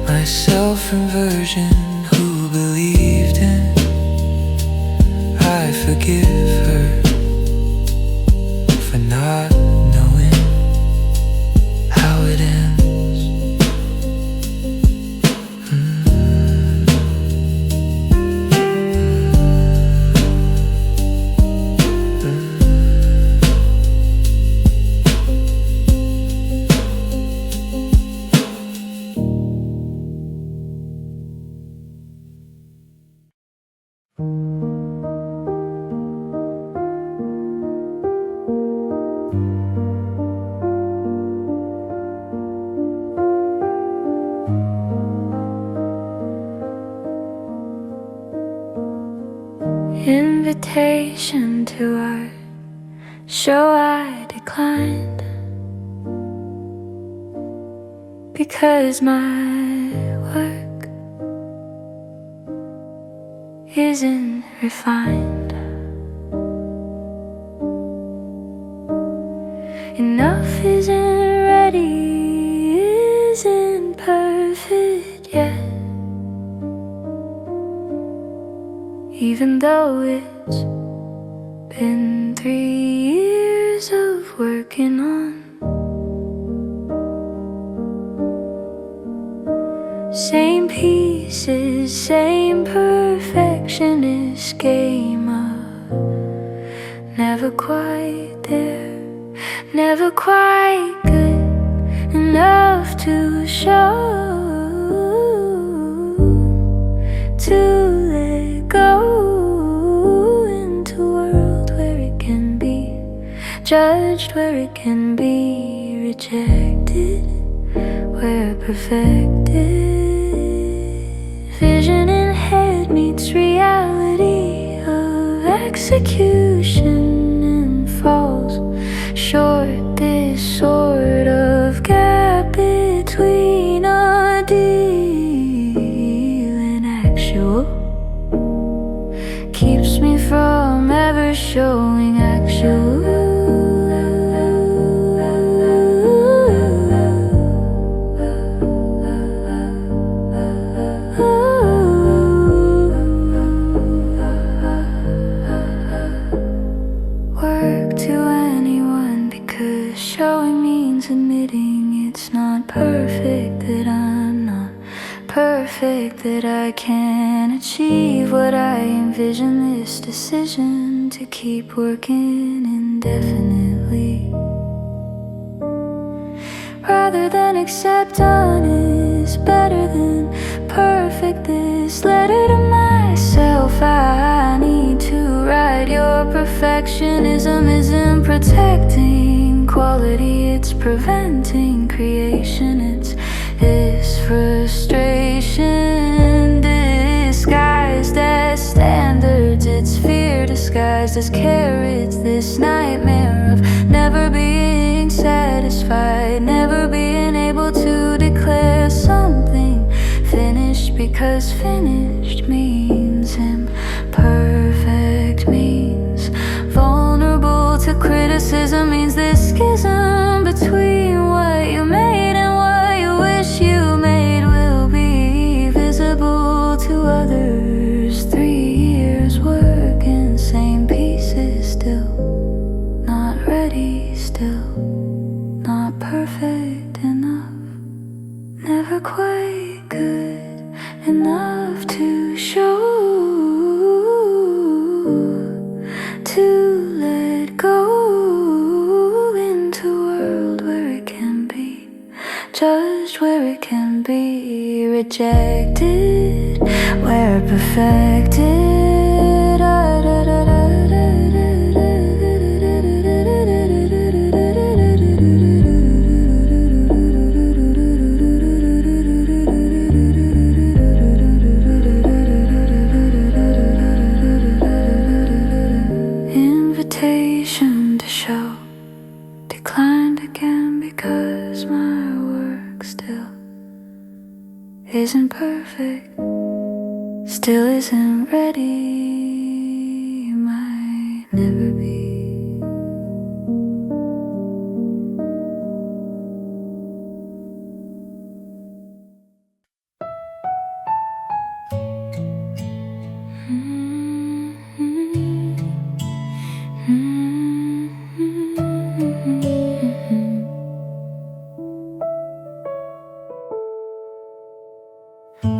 Myself inversion who believed in, I forgive her for not knowing how it ends. Invitation to our show I declined, because my work isn't refined. Enough isn't ready, isn't perfect yet, even though it's been 3 years of working on. Same pieces, same perfectionist game of never quite there, never quite good enough to show, to let go into a world where it can be judged, where it can be rejected, where perfected vision in head meets reality of execution and falls short. This sort of gap between a deal and actual keeps me from ever showing actual. That I can achieve what I envision, this decision to keep working indefinitely, rather than accept honest, better than perfect. This letter to myself, I need to write. Your perfectionism isn't protecting quality, it's preventing creation. It's frustration disguised as standards. It's fear disguised as carrots. This nightmare of never being satisfied, never being able to declare something finished, because finished means imperfect, means vulnerable to criticism, means this schism between what you made and what you wish you made will be visible to others. 3 years working, same pieces, still not ready, still not perfect enough, never quite good enough to show, to let go into a world where it can be judged, where it can be rejected, where perfected. Invitation to show, declined again because my work still isn't perfect, still isn't ready, might never be.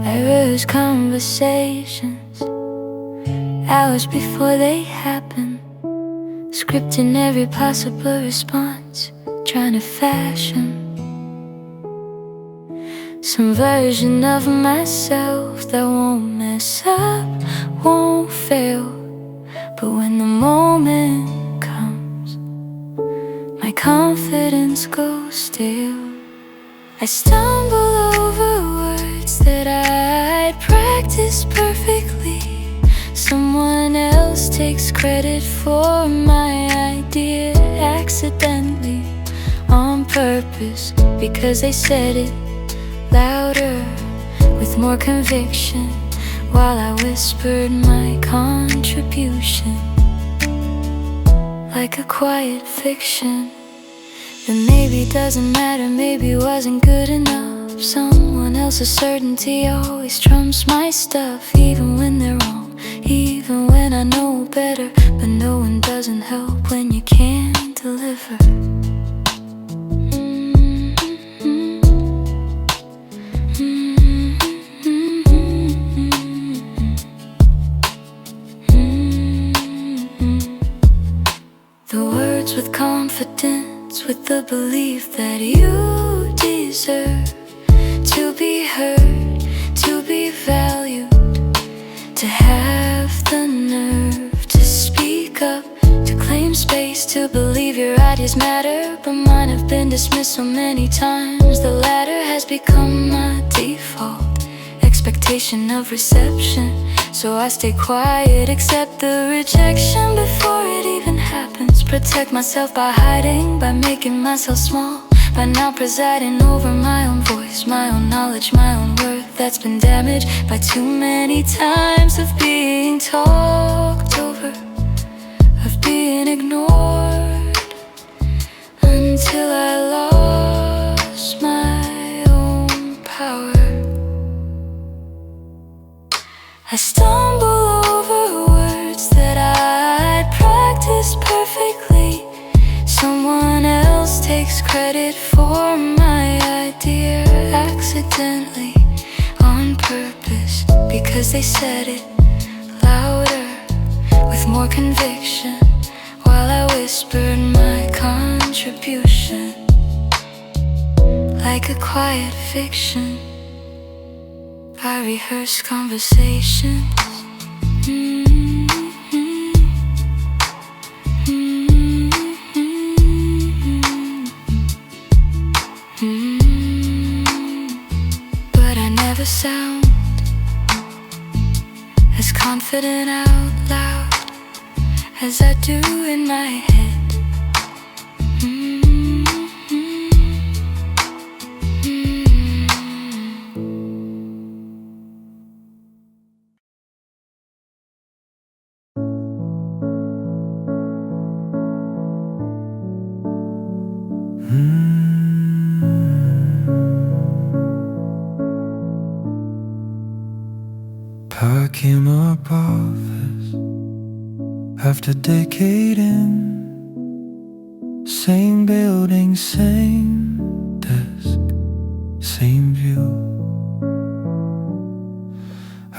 Errors, conversations, hours before they happen, scripting every possible response, trying to fashion some version of myself that won't mess up, won't fail. But when the moment comes, my confidence goes stale. I stumble over words that I'd practiced perfectly. Someone else takes credit for my idea accidentally, on purpose, because they said it louder, with more conviction, while I whispered my contribution like a quiet fiction that maybe doesn't matter, maybe wasn't good enough. Someone else's certainty always trumps my stuff, even when they're wrong, even when I know better. But knowing doesn't help when you can't deliver. The words with confidence, with the belief that you deserve to be heard, to be valued, to have the nerve to speak up, to claim space, to believe your ideas matter. But mine have been dismissed so many times, the latter has become my default expectation of reception. So I stay quiet, accept the rejection before it even happens. Protect myself by hiding, by making myself small, by not presiding over my own voice, my own knowledge, my own worth that's been damaged by too many times of being talked over, of being ignored, until I lost my own power. I stumble over words that I'd practiced perfectly. Someone else takes credit for my idea accidentally, on purpose, because they said it louder, with more conviction, while I whispered my contribution like a quiet fiction. I rehearse conversations. never sound as confident out loud as I do in my head. Parking up office after decade in same building, same desk, same view.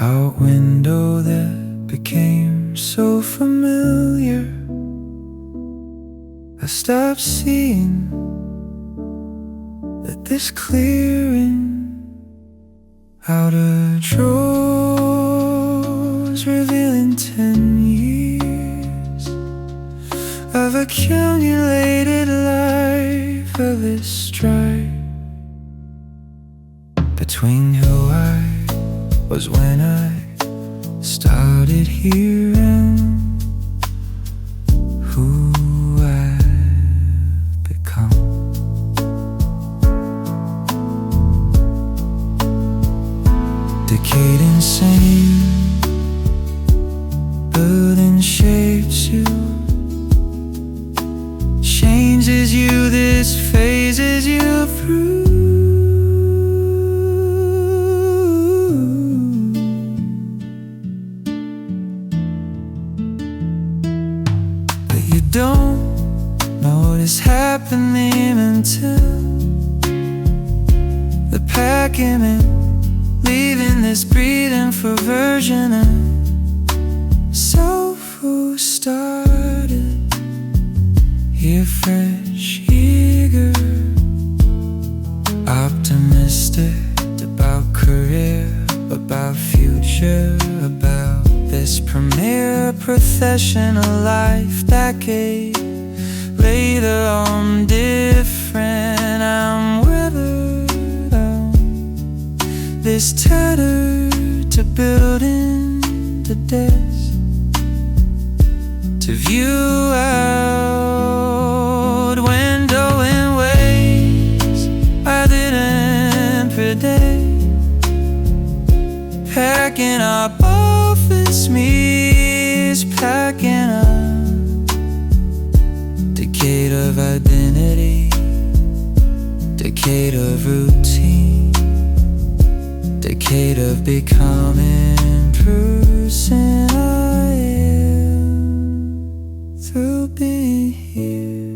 Out window that became so familiar, I stopped seeing that this clearing outer drawers revealing 10 years of accumulated life of its strife between who I was when I started here and who I've become. Decade insane, building shapes you, changes you, this phases you through. But you don't know what is happening until the packing in, leaving this breathing for version of self who started here fresh, eager, optimistic about career, about future, about this premier professional life. Decade later I'm different, I'm weathered out, this tattered to building the desk, to view out window in ways I didn't predict. Packing up office meets packing up. Decade of identity, decade of routine, decade of becoming person I am through being here.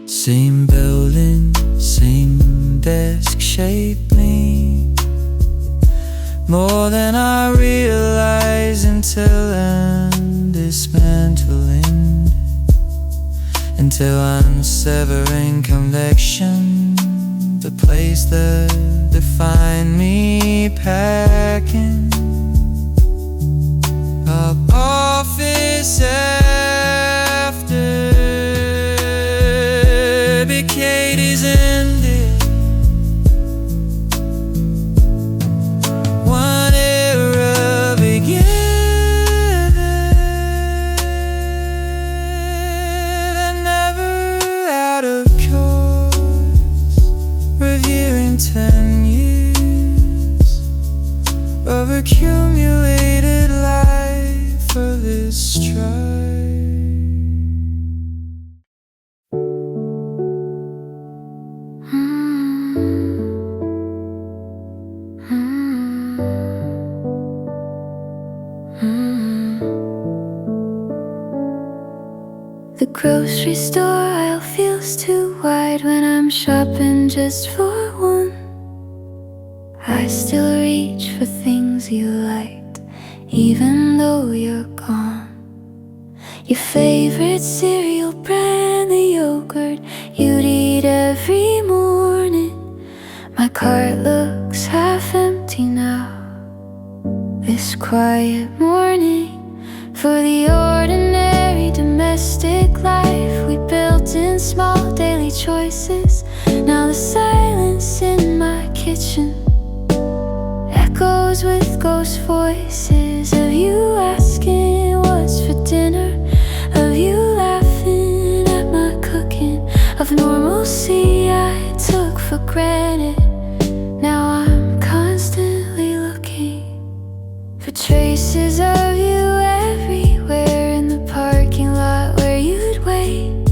Same building, same desk shaped me more than I realized until I'm dismantling, until I'm severing convection, the place that defined me, packing up office after decade is ended. One era began and never out of course, reviewing 10 years of accumulated life of its strife. The grocery store aisle feels too wide when I'm shopping just for one. I still reach for things you liked, even though you're gone. Your favorite cereal brand, the yogurt you'd eat every morning. My cart looks half empty now, this quiet morning. For the ordinary domestic life we built in small daily choices, now the silence in my kitchen kitchen echoes with ghost voices of you asking what's for dinner, of you laughing at my cooking, of normalcy I took for granted. Now I'm constantly looking for traces of you everywhere, in the parking lot where you'd wait,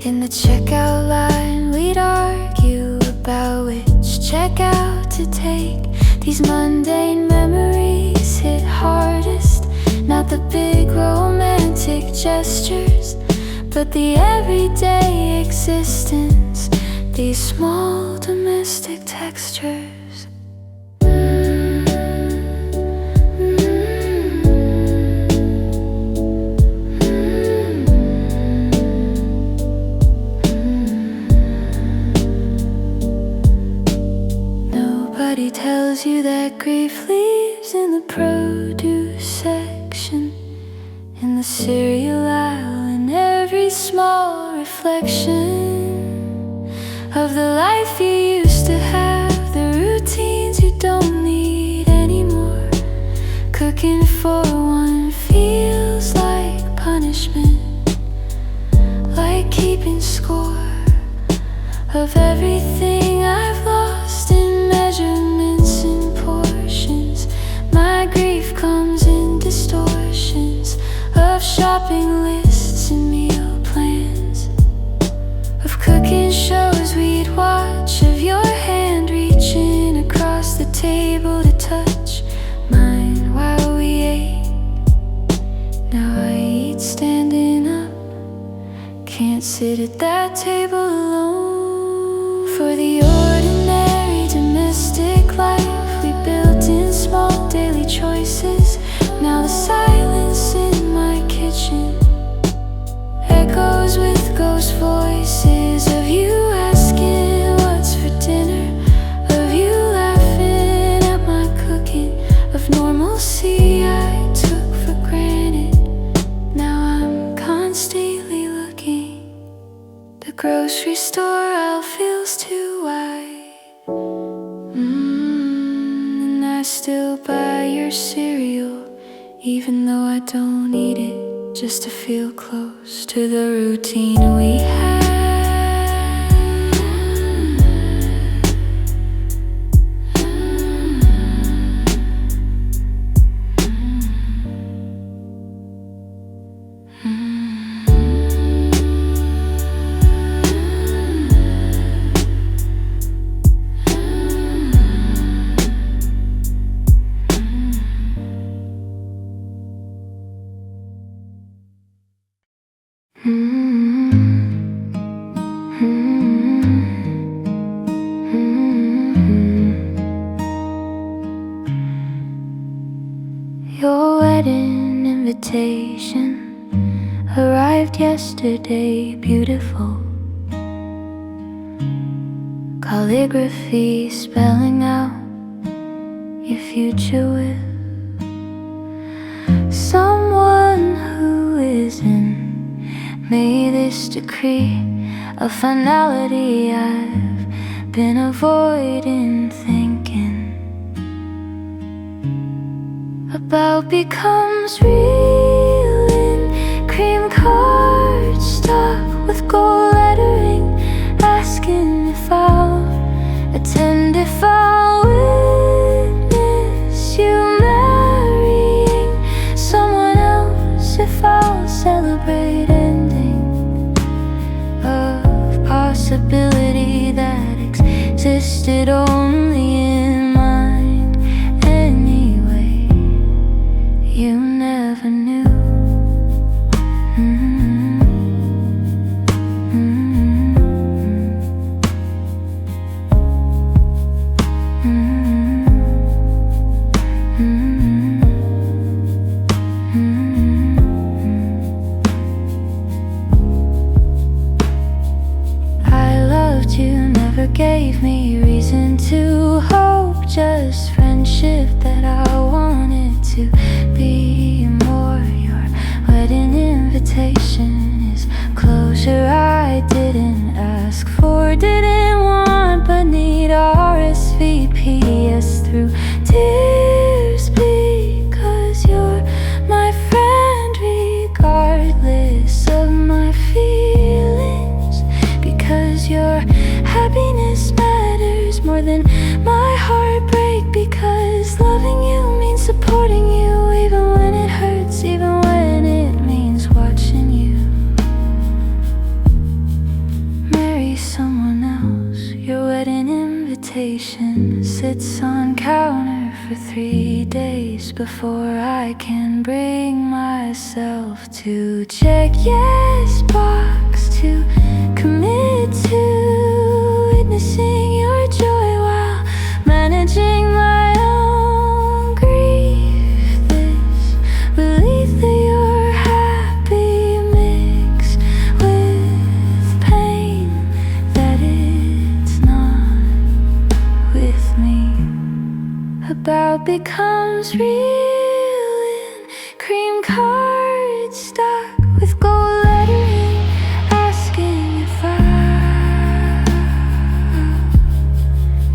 in the checkout line we'd argue about which checkout to take. These mundane memories hit hardest, not the big romantic gestures, but the everyday existence, these small domestic textures. Nobody tells you that grief leaves in the produce section, in the cereal aisle, in every small reflection of the life you used to have, the routines you don't need anymore. Cooking for one feels like punishment, like keeping score of everything I've lost in measurements and portions. My grief comes in distortions of shopping lists and meal plans, of cooking shows we'd watch, of your hand reaching across the table to touch mine while we ate. Now I eat standing up, can't sit at that table alone. For the ordinary domestic life we built in small daily choices, now the silence in my kitchen echoes with ghost voices of you asking what's for dinner, of you laughing at my cooking, of normalcy I took for granted. Now I'm constantly looking. The grocery store aisle feels too wide, and I still buy your cereal, even though I don't eat it, just to feel close to the routine we had. Your wedding invitation arrived yesterday, beautiful calligraphy spelling out your future with someone who isn't. May this decree a finality I've been avoiding thinking about becomes real in cream cardstock with gold lettering, asking if I'll attend, if I'll witness you marrying someone else, if I'll celebrate ending of possibility that existed only in mind anyway. You never knew. this on counter for 3 days before I can bring myself to check yes box to commit to witnessing your joy while managing my own grief. This relief that you're happy mixed with pain that it's not with me. About becomes real in cream card stock with gold lettering asking if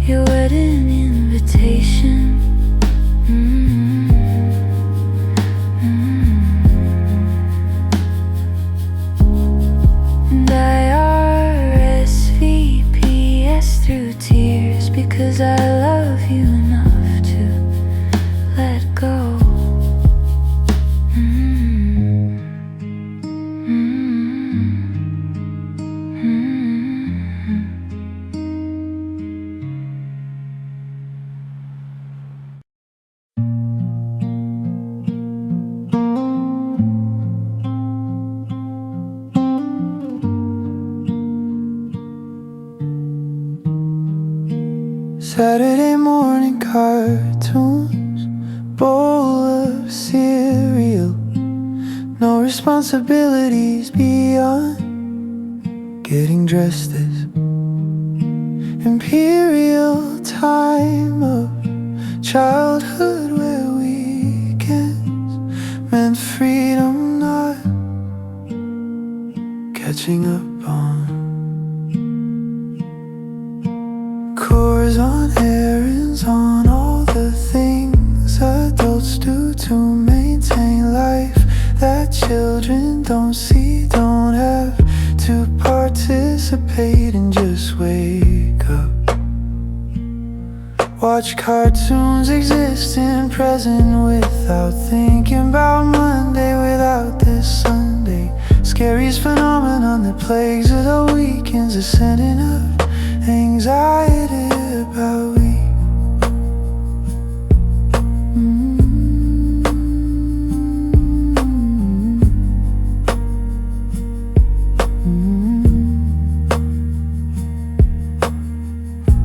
your wedding invitation. And I RSVP through tears because I love you enough to let go. Saturday morning cartoons, bowl of cereal, no responsibilities beyond getting dressed as imperial time of childhood where weekends meant freedom, not catching up on chores on errands, on all the things adults do to maintain life that children don't see, don't have to participate and just wake up. Watch cartoons exist in present without thinking about Monday, without this Sunday. Scariest phenomenon that plagues the weekends, is sending up anxiety about we.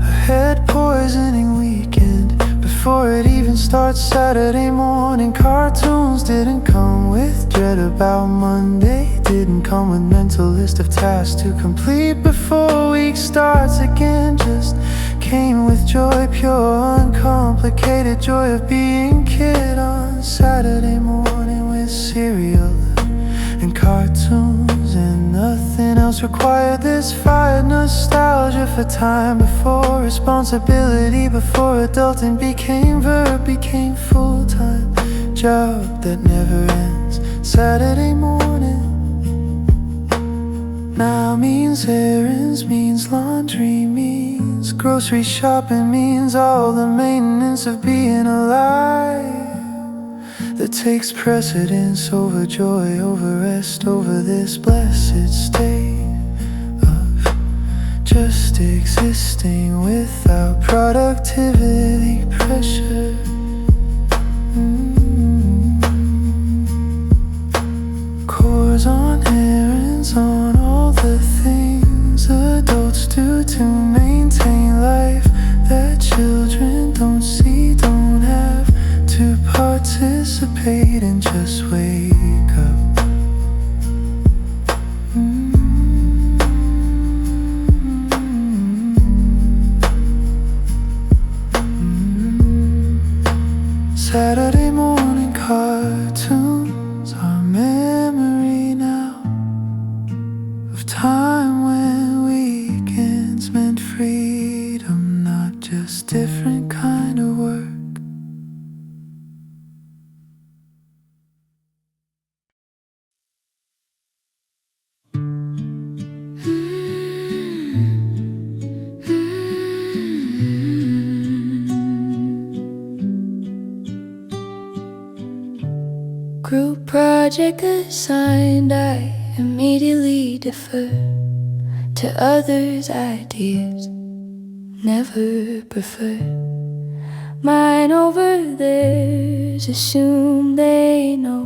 A head poisoning weekend before it even starts. Saturday morning cartoons didn't come with dread about Monday, didn't come with mental list of tasks to complete before week starts again. Just came with joy, pure, uncomplicated joy of being kid on Saturday morning with cereal and cartoons and nothing else required. This fired nostalgia for time before responsibility, before adulting became verb, became full-time job that never ends. Saturday morning now means errands, means laundry, means grocery shopping, means all the maintenance of being alive that takes precedence over joy, over rest, over this blessed state of just existing without productivity pressure. Chores on errands, on all the things adults do to maintain life that children don't see, don't have to participate and just wake up. Saturday morning cartoons are memory now of time when weekends meant freedom, not just different kind of work. Group project assigned, I immediately defer to others' ideas, never prefer. Mine over theirs, assume they know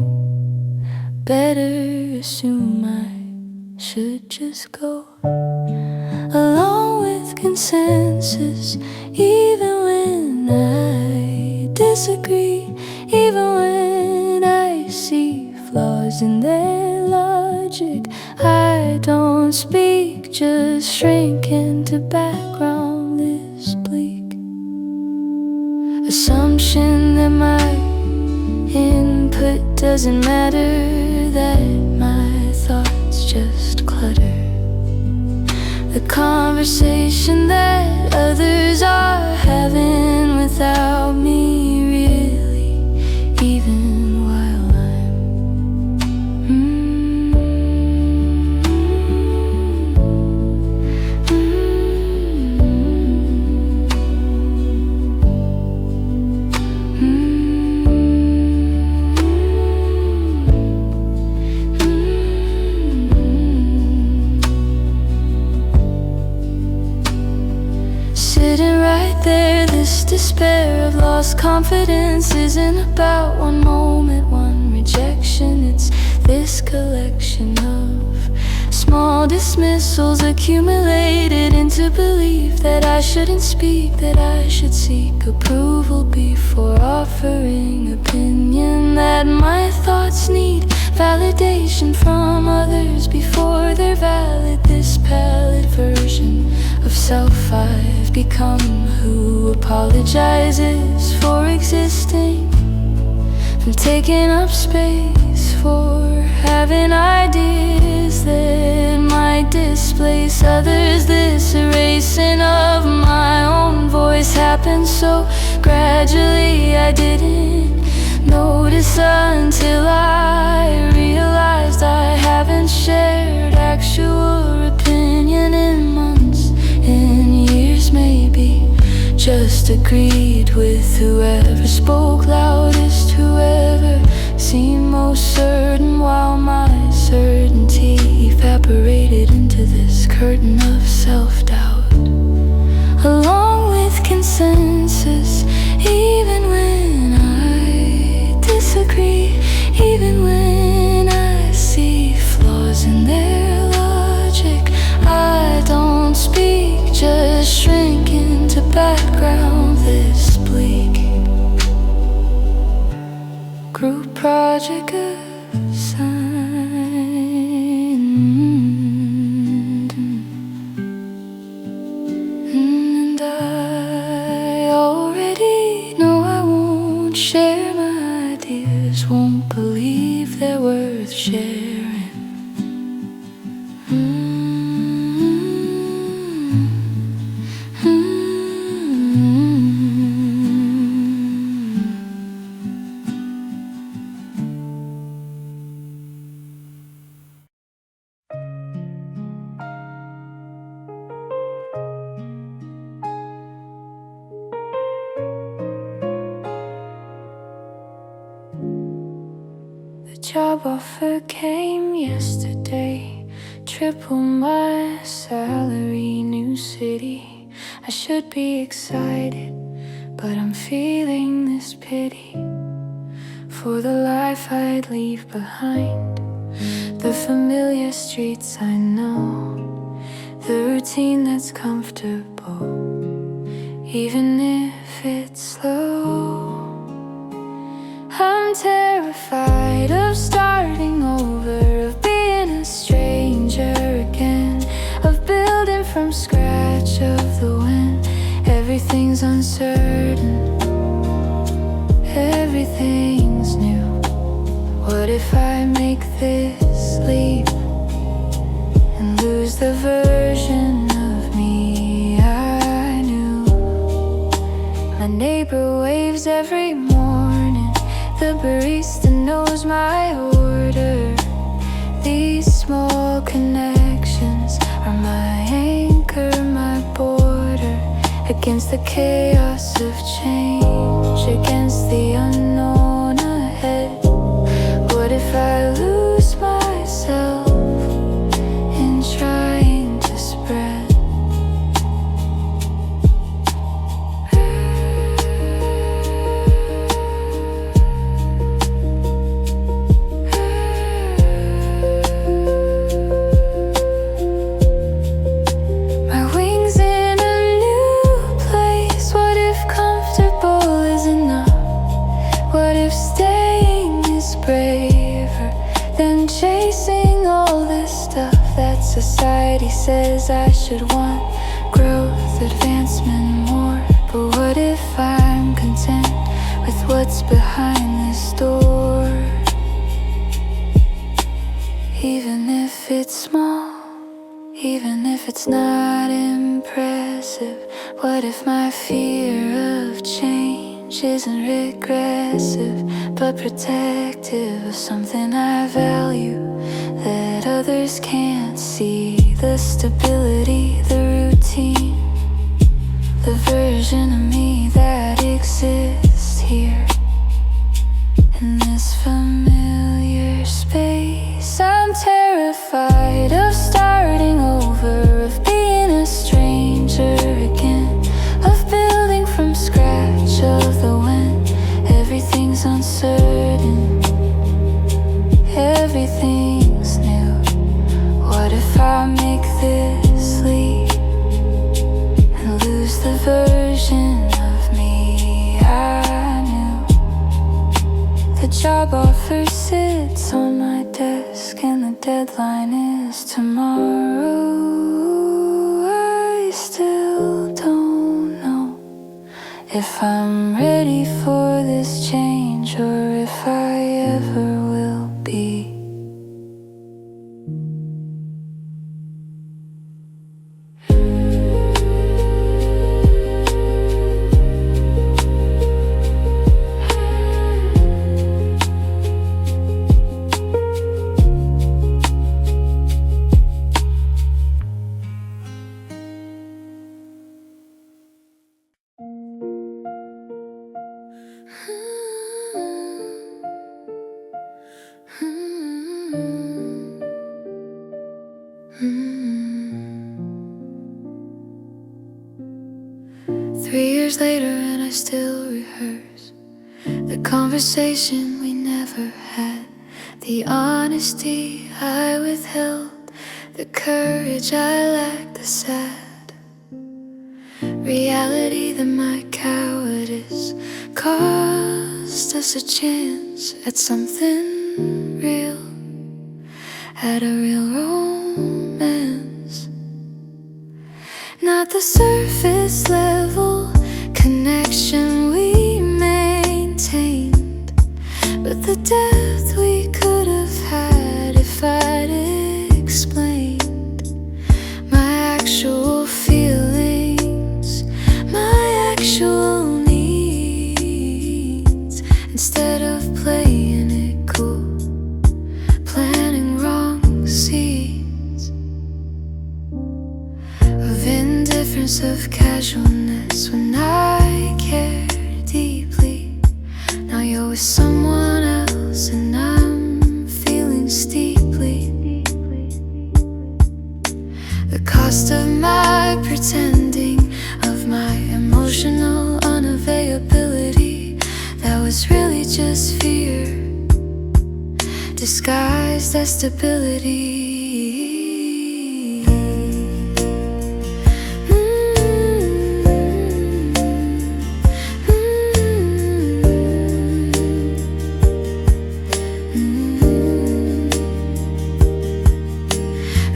better, assume I should just go along with consensus, even when I disagree, even when I see flaws in their logic. I don't speak, just shrink into background this bleak assumption that my input doesn't matter, that my thoughts just clutter the conversation that others are having without me, really, even while sitting right there, this despair of lost confidence isn't about one moment, one rejection. It's this collection of small dismissals accumulated into belief that I shouldn't speak, that I should seek approval before offering opinion, that my thoughts need validation from others before they're valid. This pallid version of self I've become, who apologizes for existing, from taking up space, for having ideas that might displace others. This erasing of my own voice happened so gradually, I didn't notice until I realized I haven't shared actual opinion in months, in years maybe. Just agreed with whoever spoke loudest, whoever seemed most certain, while my certainty evaporated into this curtain of self-doubt, along with consensus, even when I disagree, even when I see flaws in their logic. I don't speak, just shrink into background this bleak group project assigned, and I already know I won't share my ideas, won't believe they're worth sharing. The job offer came yesterday, triple my salary, new city. I should be excited, but I'm feeling this pity for the life I'd leave behind, the familiar streets I know, the routine that's comfortable, even if it's slow. I'm terrified of starting over, of being a stranger again, of building from scratch, of the when everything's uncertain, everything's new. What if I make this leap and lose the version of me I knew? My neighbor waves every morning, the barista knows my order. These small connections are my anchor, my border, against the chaos of change, against the unknown ahead. What if I lose myself in trying to spread says I should want growth, advancement, more. But what if I'm content with what's behind this door? Even if it's small, even if it's not impressive, what if my fear of change isn't regressive, but protective of something I value that others can't see? The stability, the routine, the version of me that exists here in this familiar space. I'm terrified of starting over, of being a stranger again, of building from scratch, of the when everything's uncertain, everything's new. What if I make this leap and lose the version of me I knew? The job offer sits on my desk and the deadline is tomorrow. I still don't know if I'm ready for this change or if I ever will be. Years later and I still rehearse the conversation we never had, the honesty I withheld, the courage I lacked, the sad reality that my cowardice cost us a chance at something real, at a real romance. Not the surface level connection we maintained, but the depth we could have had if I'd explained my actual feelings, my actual needs, instead of playing it cool, planting wrong seeds of indifference, of casualness when I care deeply. Now you're with someone else and I'm feeling steeply the cost of my pretending, of my emotional unavailability. That was really just fear disguised as stability.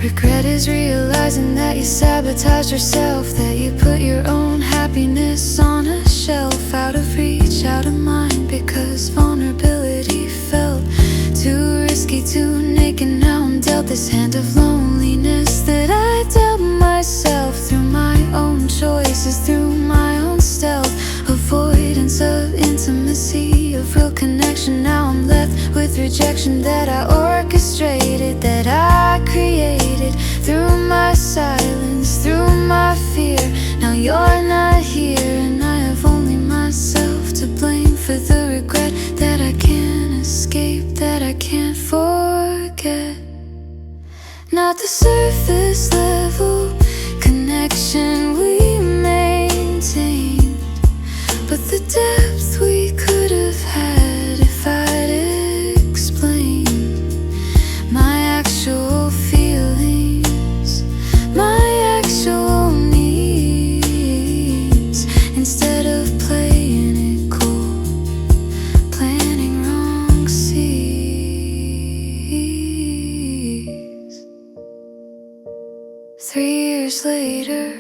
Regret is realizing that you sabotaged yourself, that you put your own happiness on a shelf, out of reach, out of mind, because vulnerability felt too risky, too naked. Now I'm dealt this hand of loneliness that I dealt myself through my own choices, through my own stealth, avoidance of intimacy, of real connection. Now I'm left with rejection that I orchestrated, that I created through my silence, through my fear. Now you're not here and I have only myself to blame for the regret that I can't escape, that I can't forget. Not the surface level connection we maintained, but the depth we could have had if I'd explained my actual feelings, my actual needs, instead of playing it cool, planting wrong seeds. years later.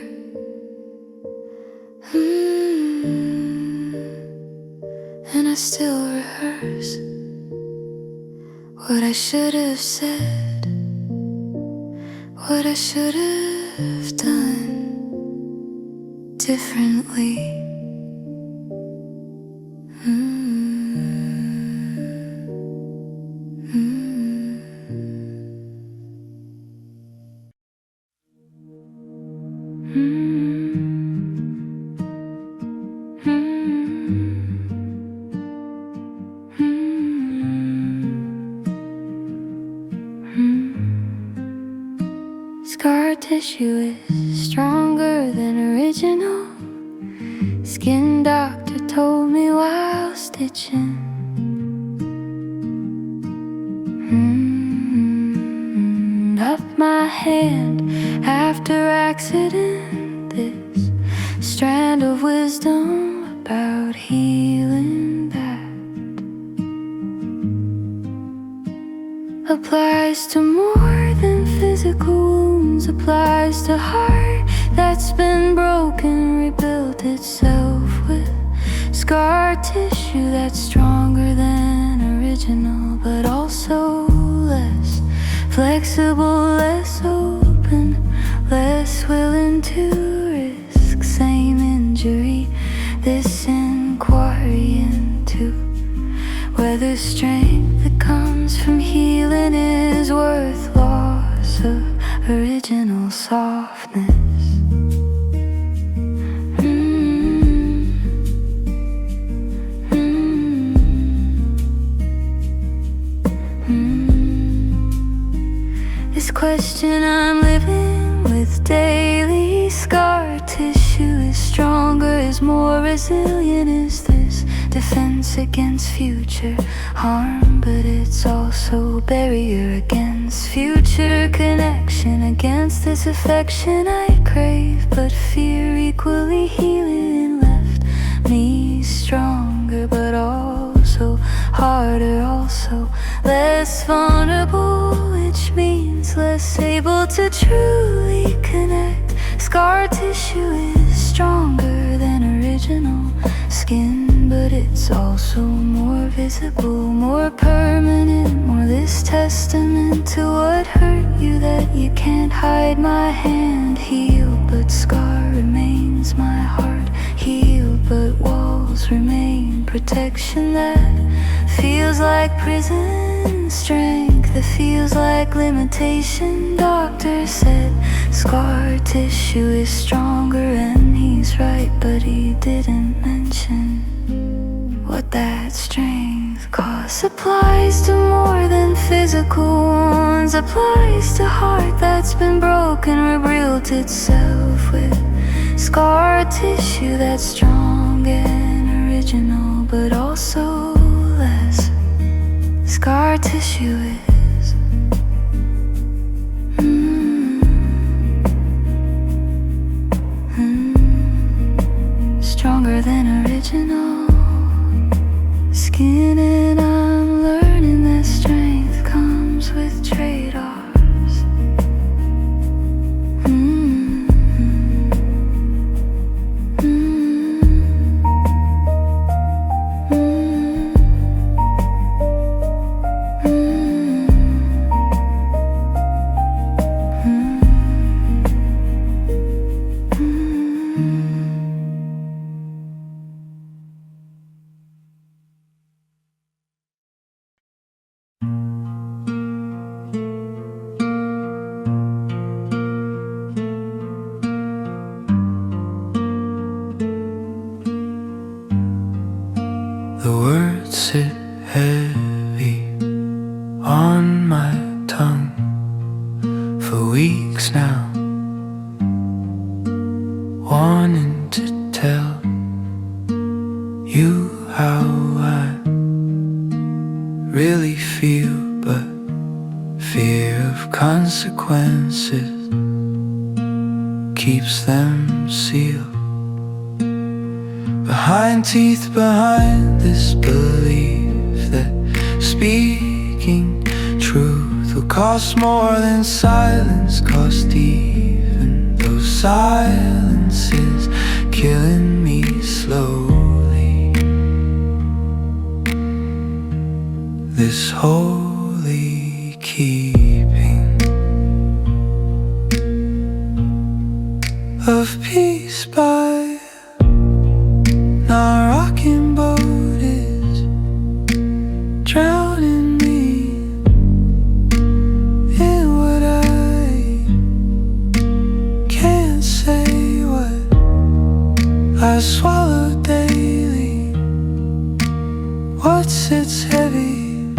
And I still rehearse what I should have said, what I should have done differently. Scar tissue is stronger than original. Skin doctor told me while stitching. Up my hand after accident. This strand of wisdom about healing that applies to more than physical wounds, applies to heart that's been broken, rebuilt itself with scar tissue that's stronger than original, but also less flexible, less open, less willing to risk same injury. This inquiry into whether strength that comes from healing is worth loss of original softness. This question I'm living with daily. Scar tissue is stronger, is more resilient. Is this defense against future harm? But it's also barrier against future connection, against this affection I crave, but fear equally healing left me stronger, but also harder, also less vulnerable, which means less able to truly connect. Scar tissue is stronger than original skin, but it's also more visible, more permanent, more this testament to what hurt you that you can't hide. My hand healed, but scar remains. My heart healed, but walls remain. Protection that feels like prison, strength that feels like limitation. Doctor said scar tissue is stronger, and he's right, but he didn't mention what that strength costs. Applies to more than physical wounds, applies to heart that's been broken, rebuilt itself with scar tissue that's strong and original, but also less. Scar tissue is stronger than original skin, and I'm learning that strength comes with trade-offs. The words sit heavy on my tongue for weeks now, wanting to tell you how I really feel, but fear of consequences keeps them sealed. Behind teeth, behind this belief that speaking truth will cost more than silence cost, even those silence is killing me slowly. This holy keeping of peace by not rocking boat is drowning me in what I can't say, what I swallow daily, what sits heavy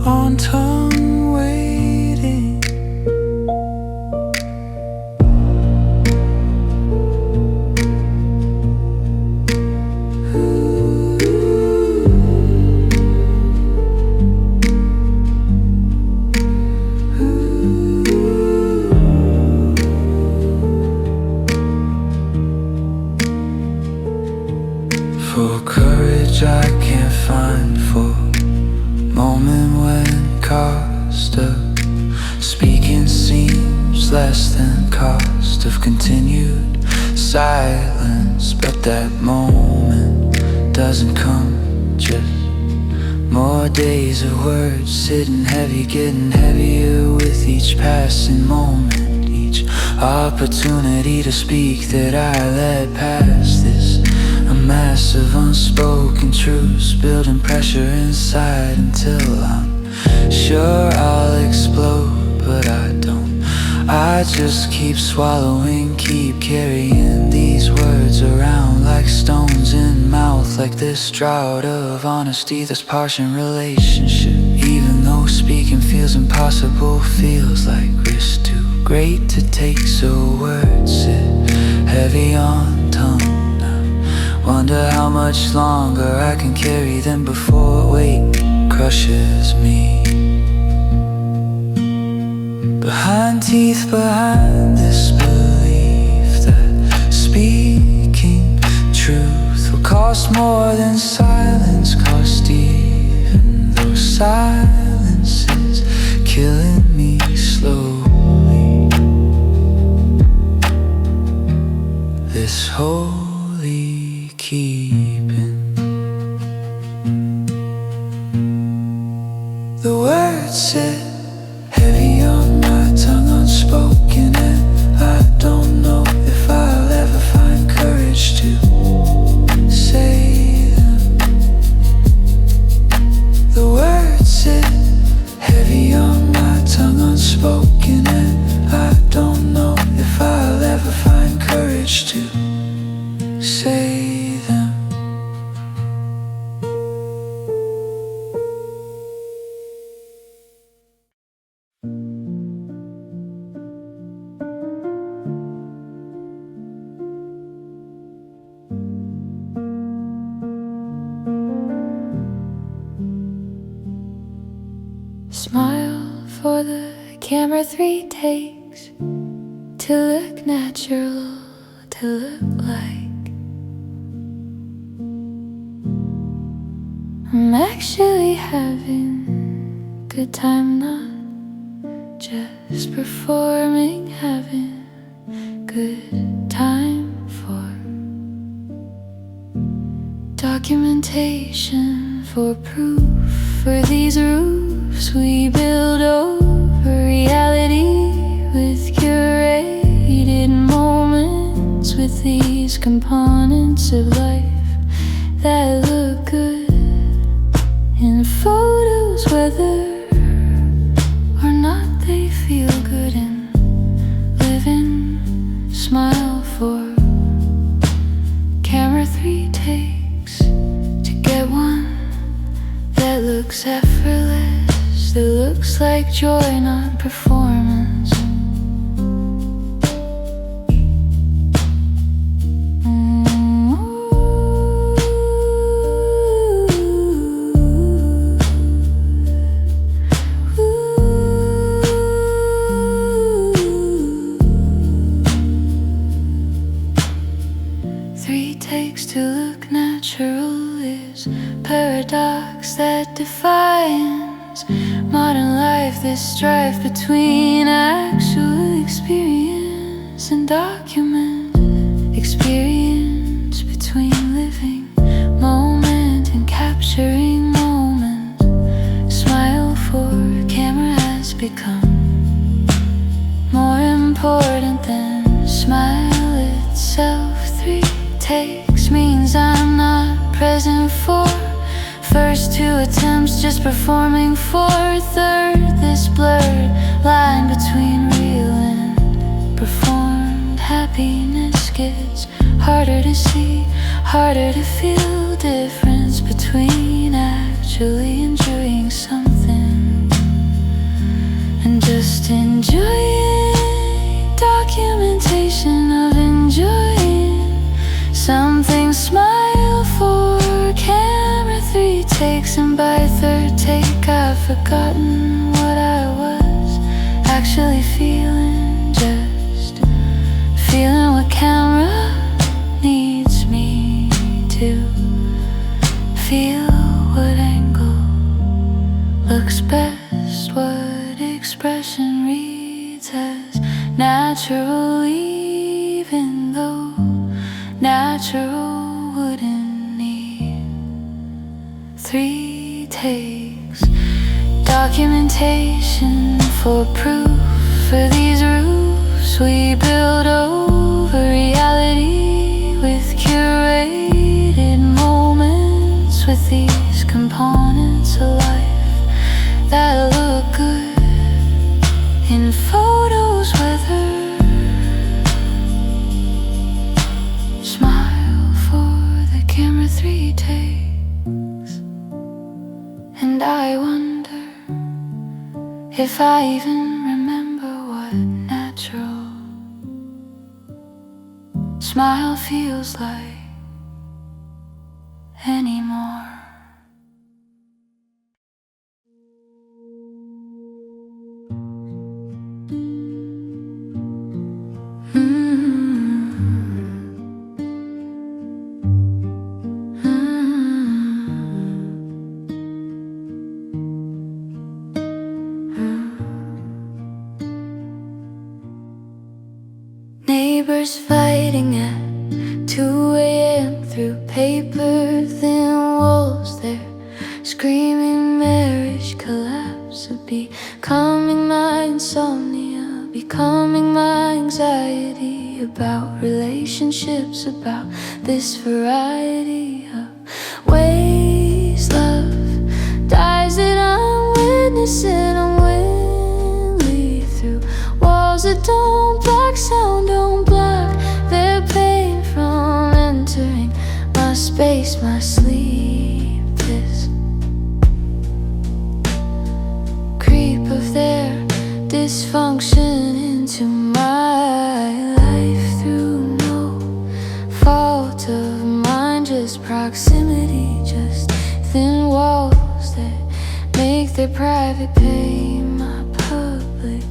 on tongue waiting. For courage I can't find, for moment when cost of speaking seems less than cost of continued silence. But that moment doesn't come, just more days of words sitting heavy, getting heavier with each passing moment, each opportunity to speak that I let pass. This a mass of unspoken truths, building pressure inside until I'm sure I'll explode, but I don't. I just keep swallowing, keep carrying these words around like stones in mouth, like this drought of honesty that's parching relationship. Even though speaking feels impossible, feels like risk too great to take, so words sit heavy on tongue. Wonder how much longer I can carry them before weight crushes me. Behind teeth, behind this belief that speaking truth will cost more than silence cost, even though silence is killing me slowly. This holy keeping. The words sit heavy on my tongue, unspoken, and I don't know if I'll ever find courage to say them. The words sit heavy on my tongue, unspoken, and I don't know if I'll ever find courage to say them. Smile for the camera, 3 takes to look natural, to look like I'm actually having a good time, not just performing, having good time for documentation, for proof, for these roofs we build over reality with curated moments, with these components of life that look good in photos, whether or not they feel good in living. Smile for camera, 3 takes to get one that looks effortless, that looks like joy, not performance. To look natural is paradox that defines modern life, this strife between actual experience photos and document experience between living moment and capturing moments. Smile for camera has become more important than smile itself. 3 takes means I'm not present for first 2 attempts, just performing for third. This blurred line between real and performed happiness gets harder to see, harder to feel difference between actually enjoying something and just enjoying. Documentation of enjoying something. Smile for camera. 3 takes, and by 3rd take I've forgotten what I was actually feeling. Just feeling what camera needs me to feel. What angle looks best, what expression reads as natural, even though natural wouldn't need 3 takes. Documentation for proof. For these roofs we build over reality with curated moments, with these components of life that look good in photos. Whether smile for the camera. 3 takes, and I wonder if I even remember what natural smile feels like anymore. Neighbors fighting at 2 a.m. through paper thin walls. They're screaming marriage collapse, becoming my insomnia, becoming my anxiety about relationships, about this variety of ways love dies that I'm witnessing. I'm willingly through walls that don't block sound, don't block their pain from entering my space, my sleep. This creep of their dysfunction into my life through no fault of mine, just proximity, just thin walls that make their private pain my public.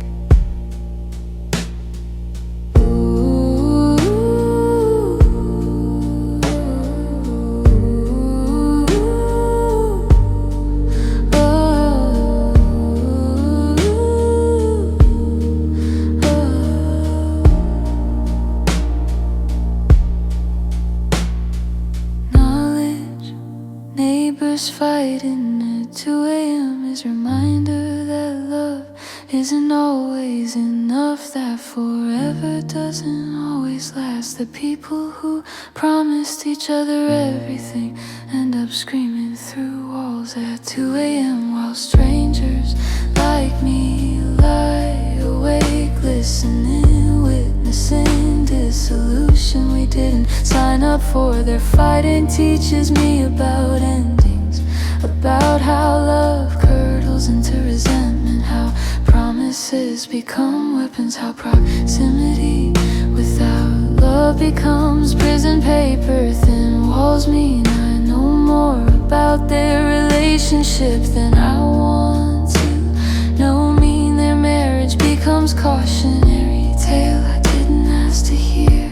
Fighting at 2 a.m. is a reminder that love isn't always enough, that forever doesn't always last. The people who promised each other everything end up screaming through walls at 2 a.m. while strangers like me lie awake, listening, witnessing dissolution we didn't sign up for. Their fighting teaches me about endings, about how love curdles into resentment, how promises become weapons, how proximity without love becomes prison paper. Thin walls mean I know more about their relationship than I want to know. Mean their marriage becomes cautionary tale I didn't ask to hear.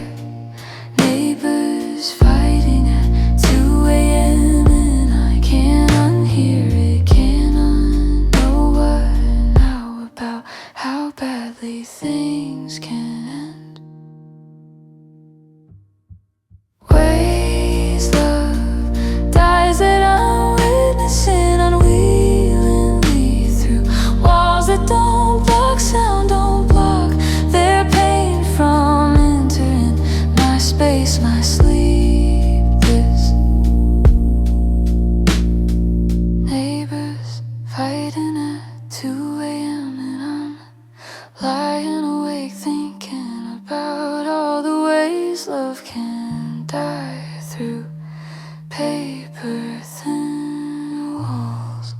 Neighbors fighting at 2 a.m. and I can't unhear it, can't unknow what now about how badly things can end. earthen walls.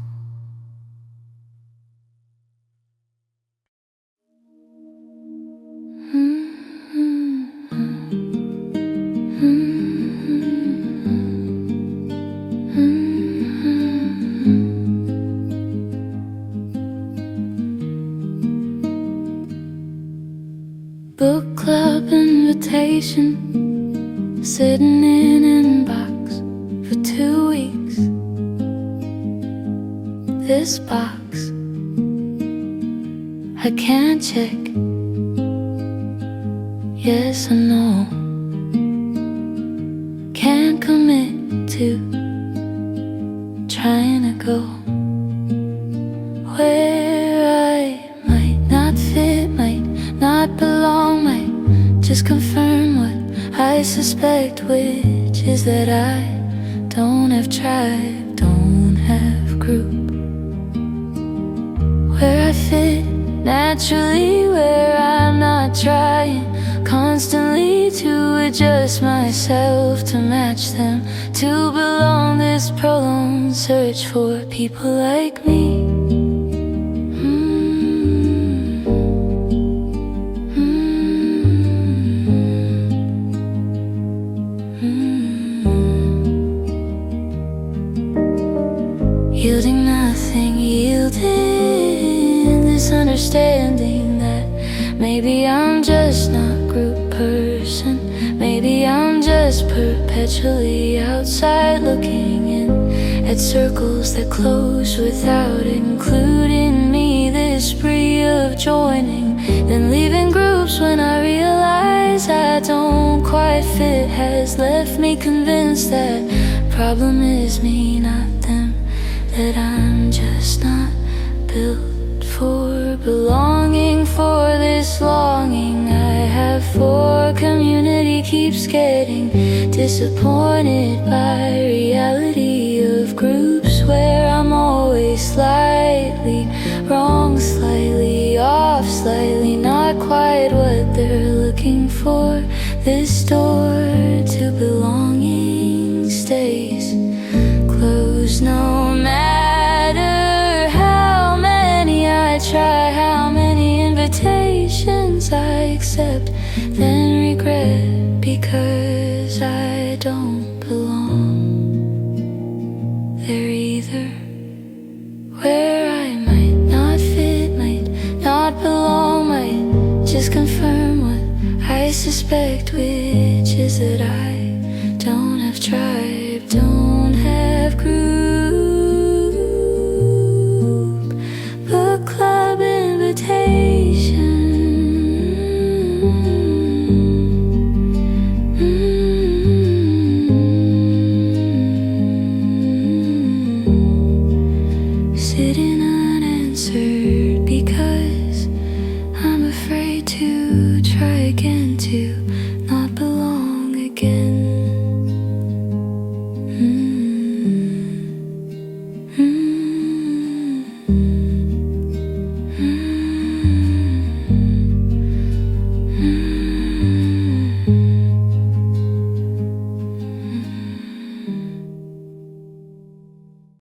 Book club invitation, sitting in inbox for 2 weeks. This box I can't check, yes or no. Can't commit to trying to go where I might not fit, might not belong, might just confirm what I suspect, which is that I don't have tribe, don't have group. Where I fit naturally, where I'm not trying constantly to adjust myself to match them, to belong. This prolonged search for people like me. Yielding nothing, yielding this understanding that maybe I'm just not group person. Maybe I'm just perpetually outside looking in at circles that close without including me. This spree of joining, then leaving groups when I realize I don't quite fit, has left me convinced that problem is me, not them. That I'm just not built for belonging, for this longing I have for community keeps getting disappointed by reality of groups where I'm always slightly wrong, slightly off, slightly not quite what they're looking for. This door to belonging stays closed no matter how many I try, how many invitations I accept, then regret because I don't belong. They're either where I might not fit, might not belong, might just confirm what I suspect, which is that I don't have tribe, don't have group. Book club invitation. Sitting unanswered because I'm afraid to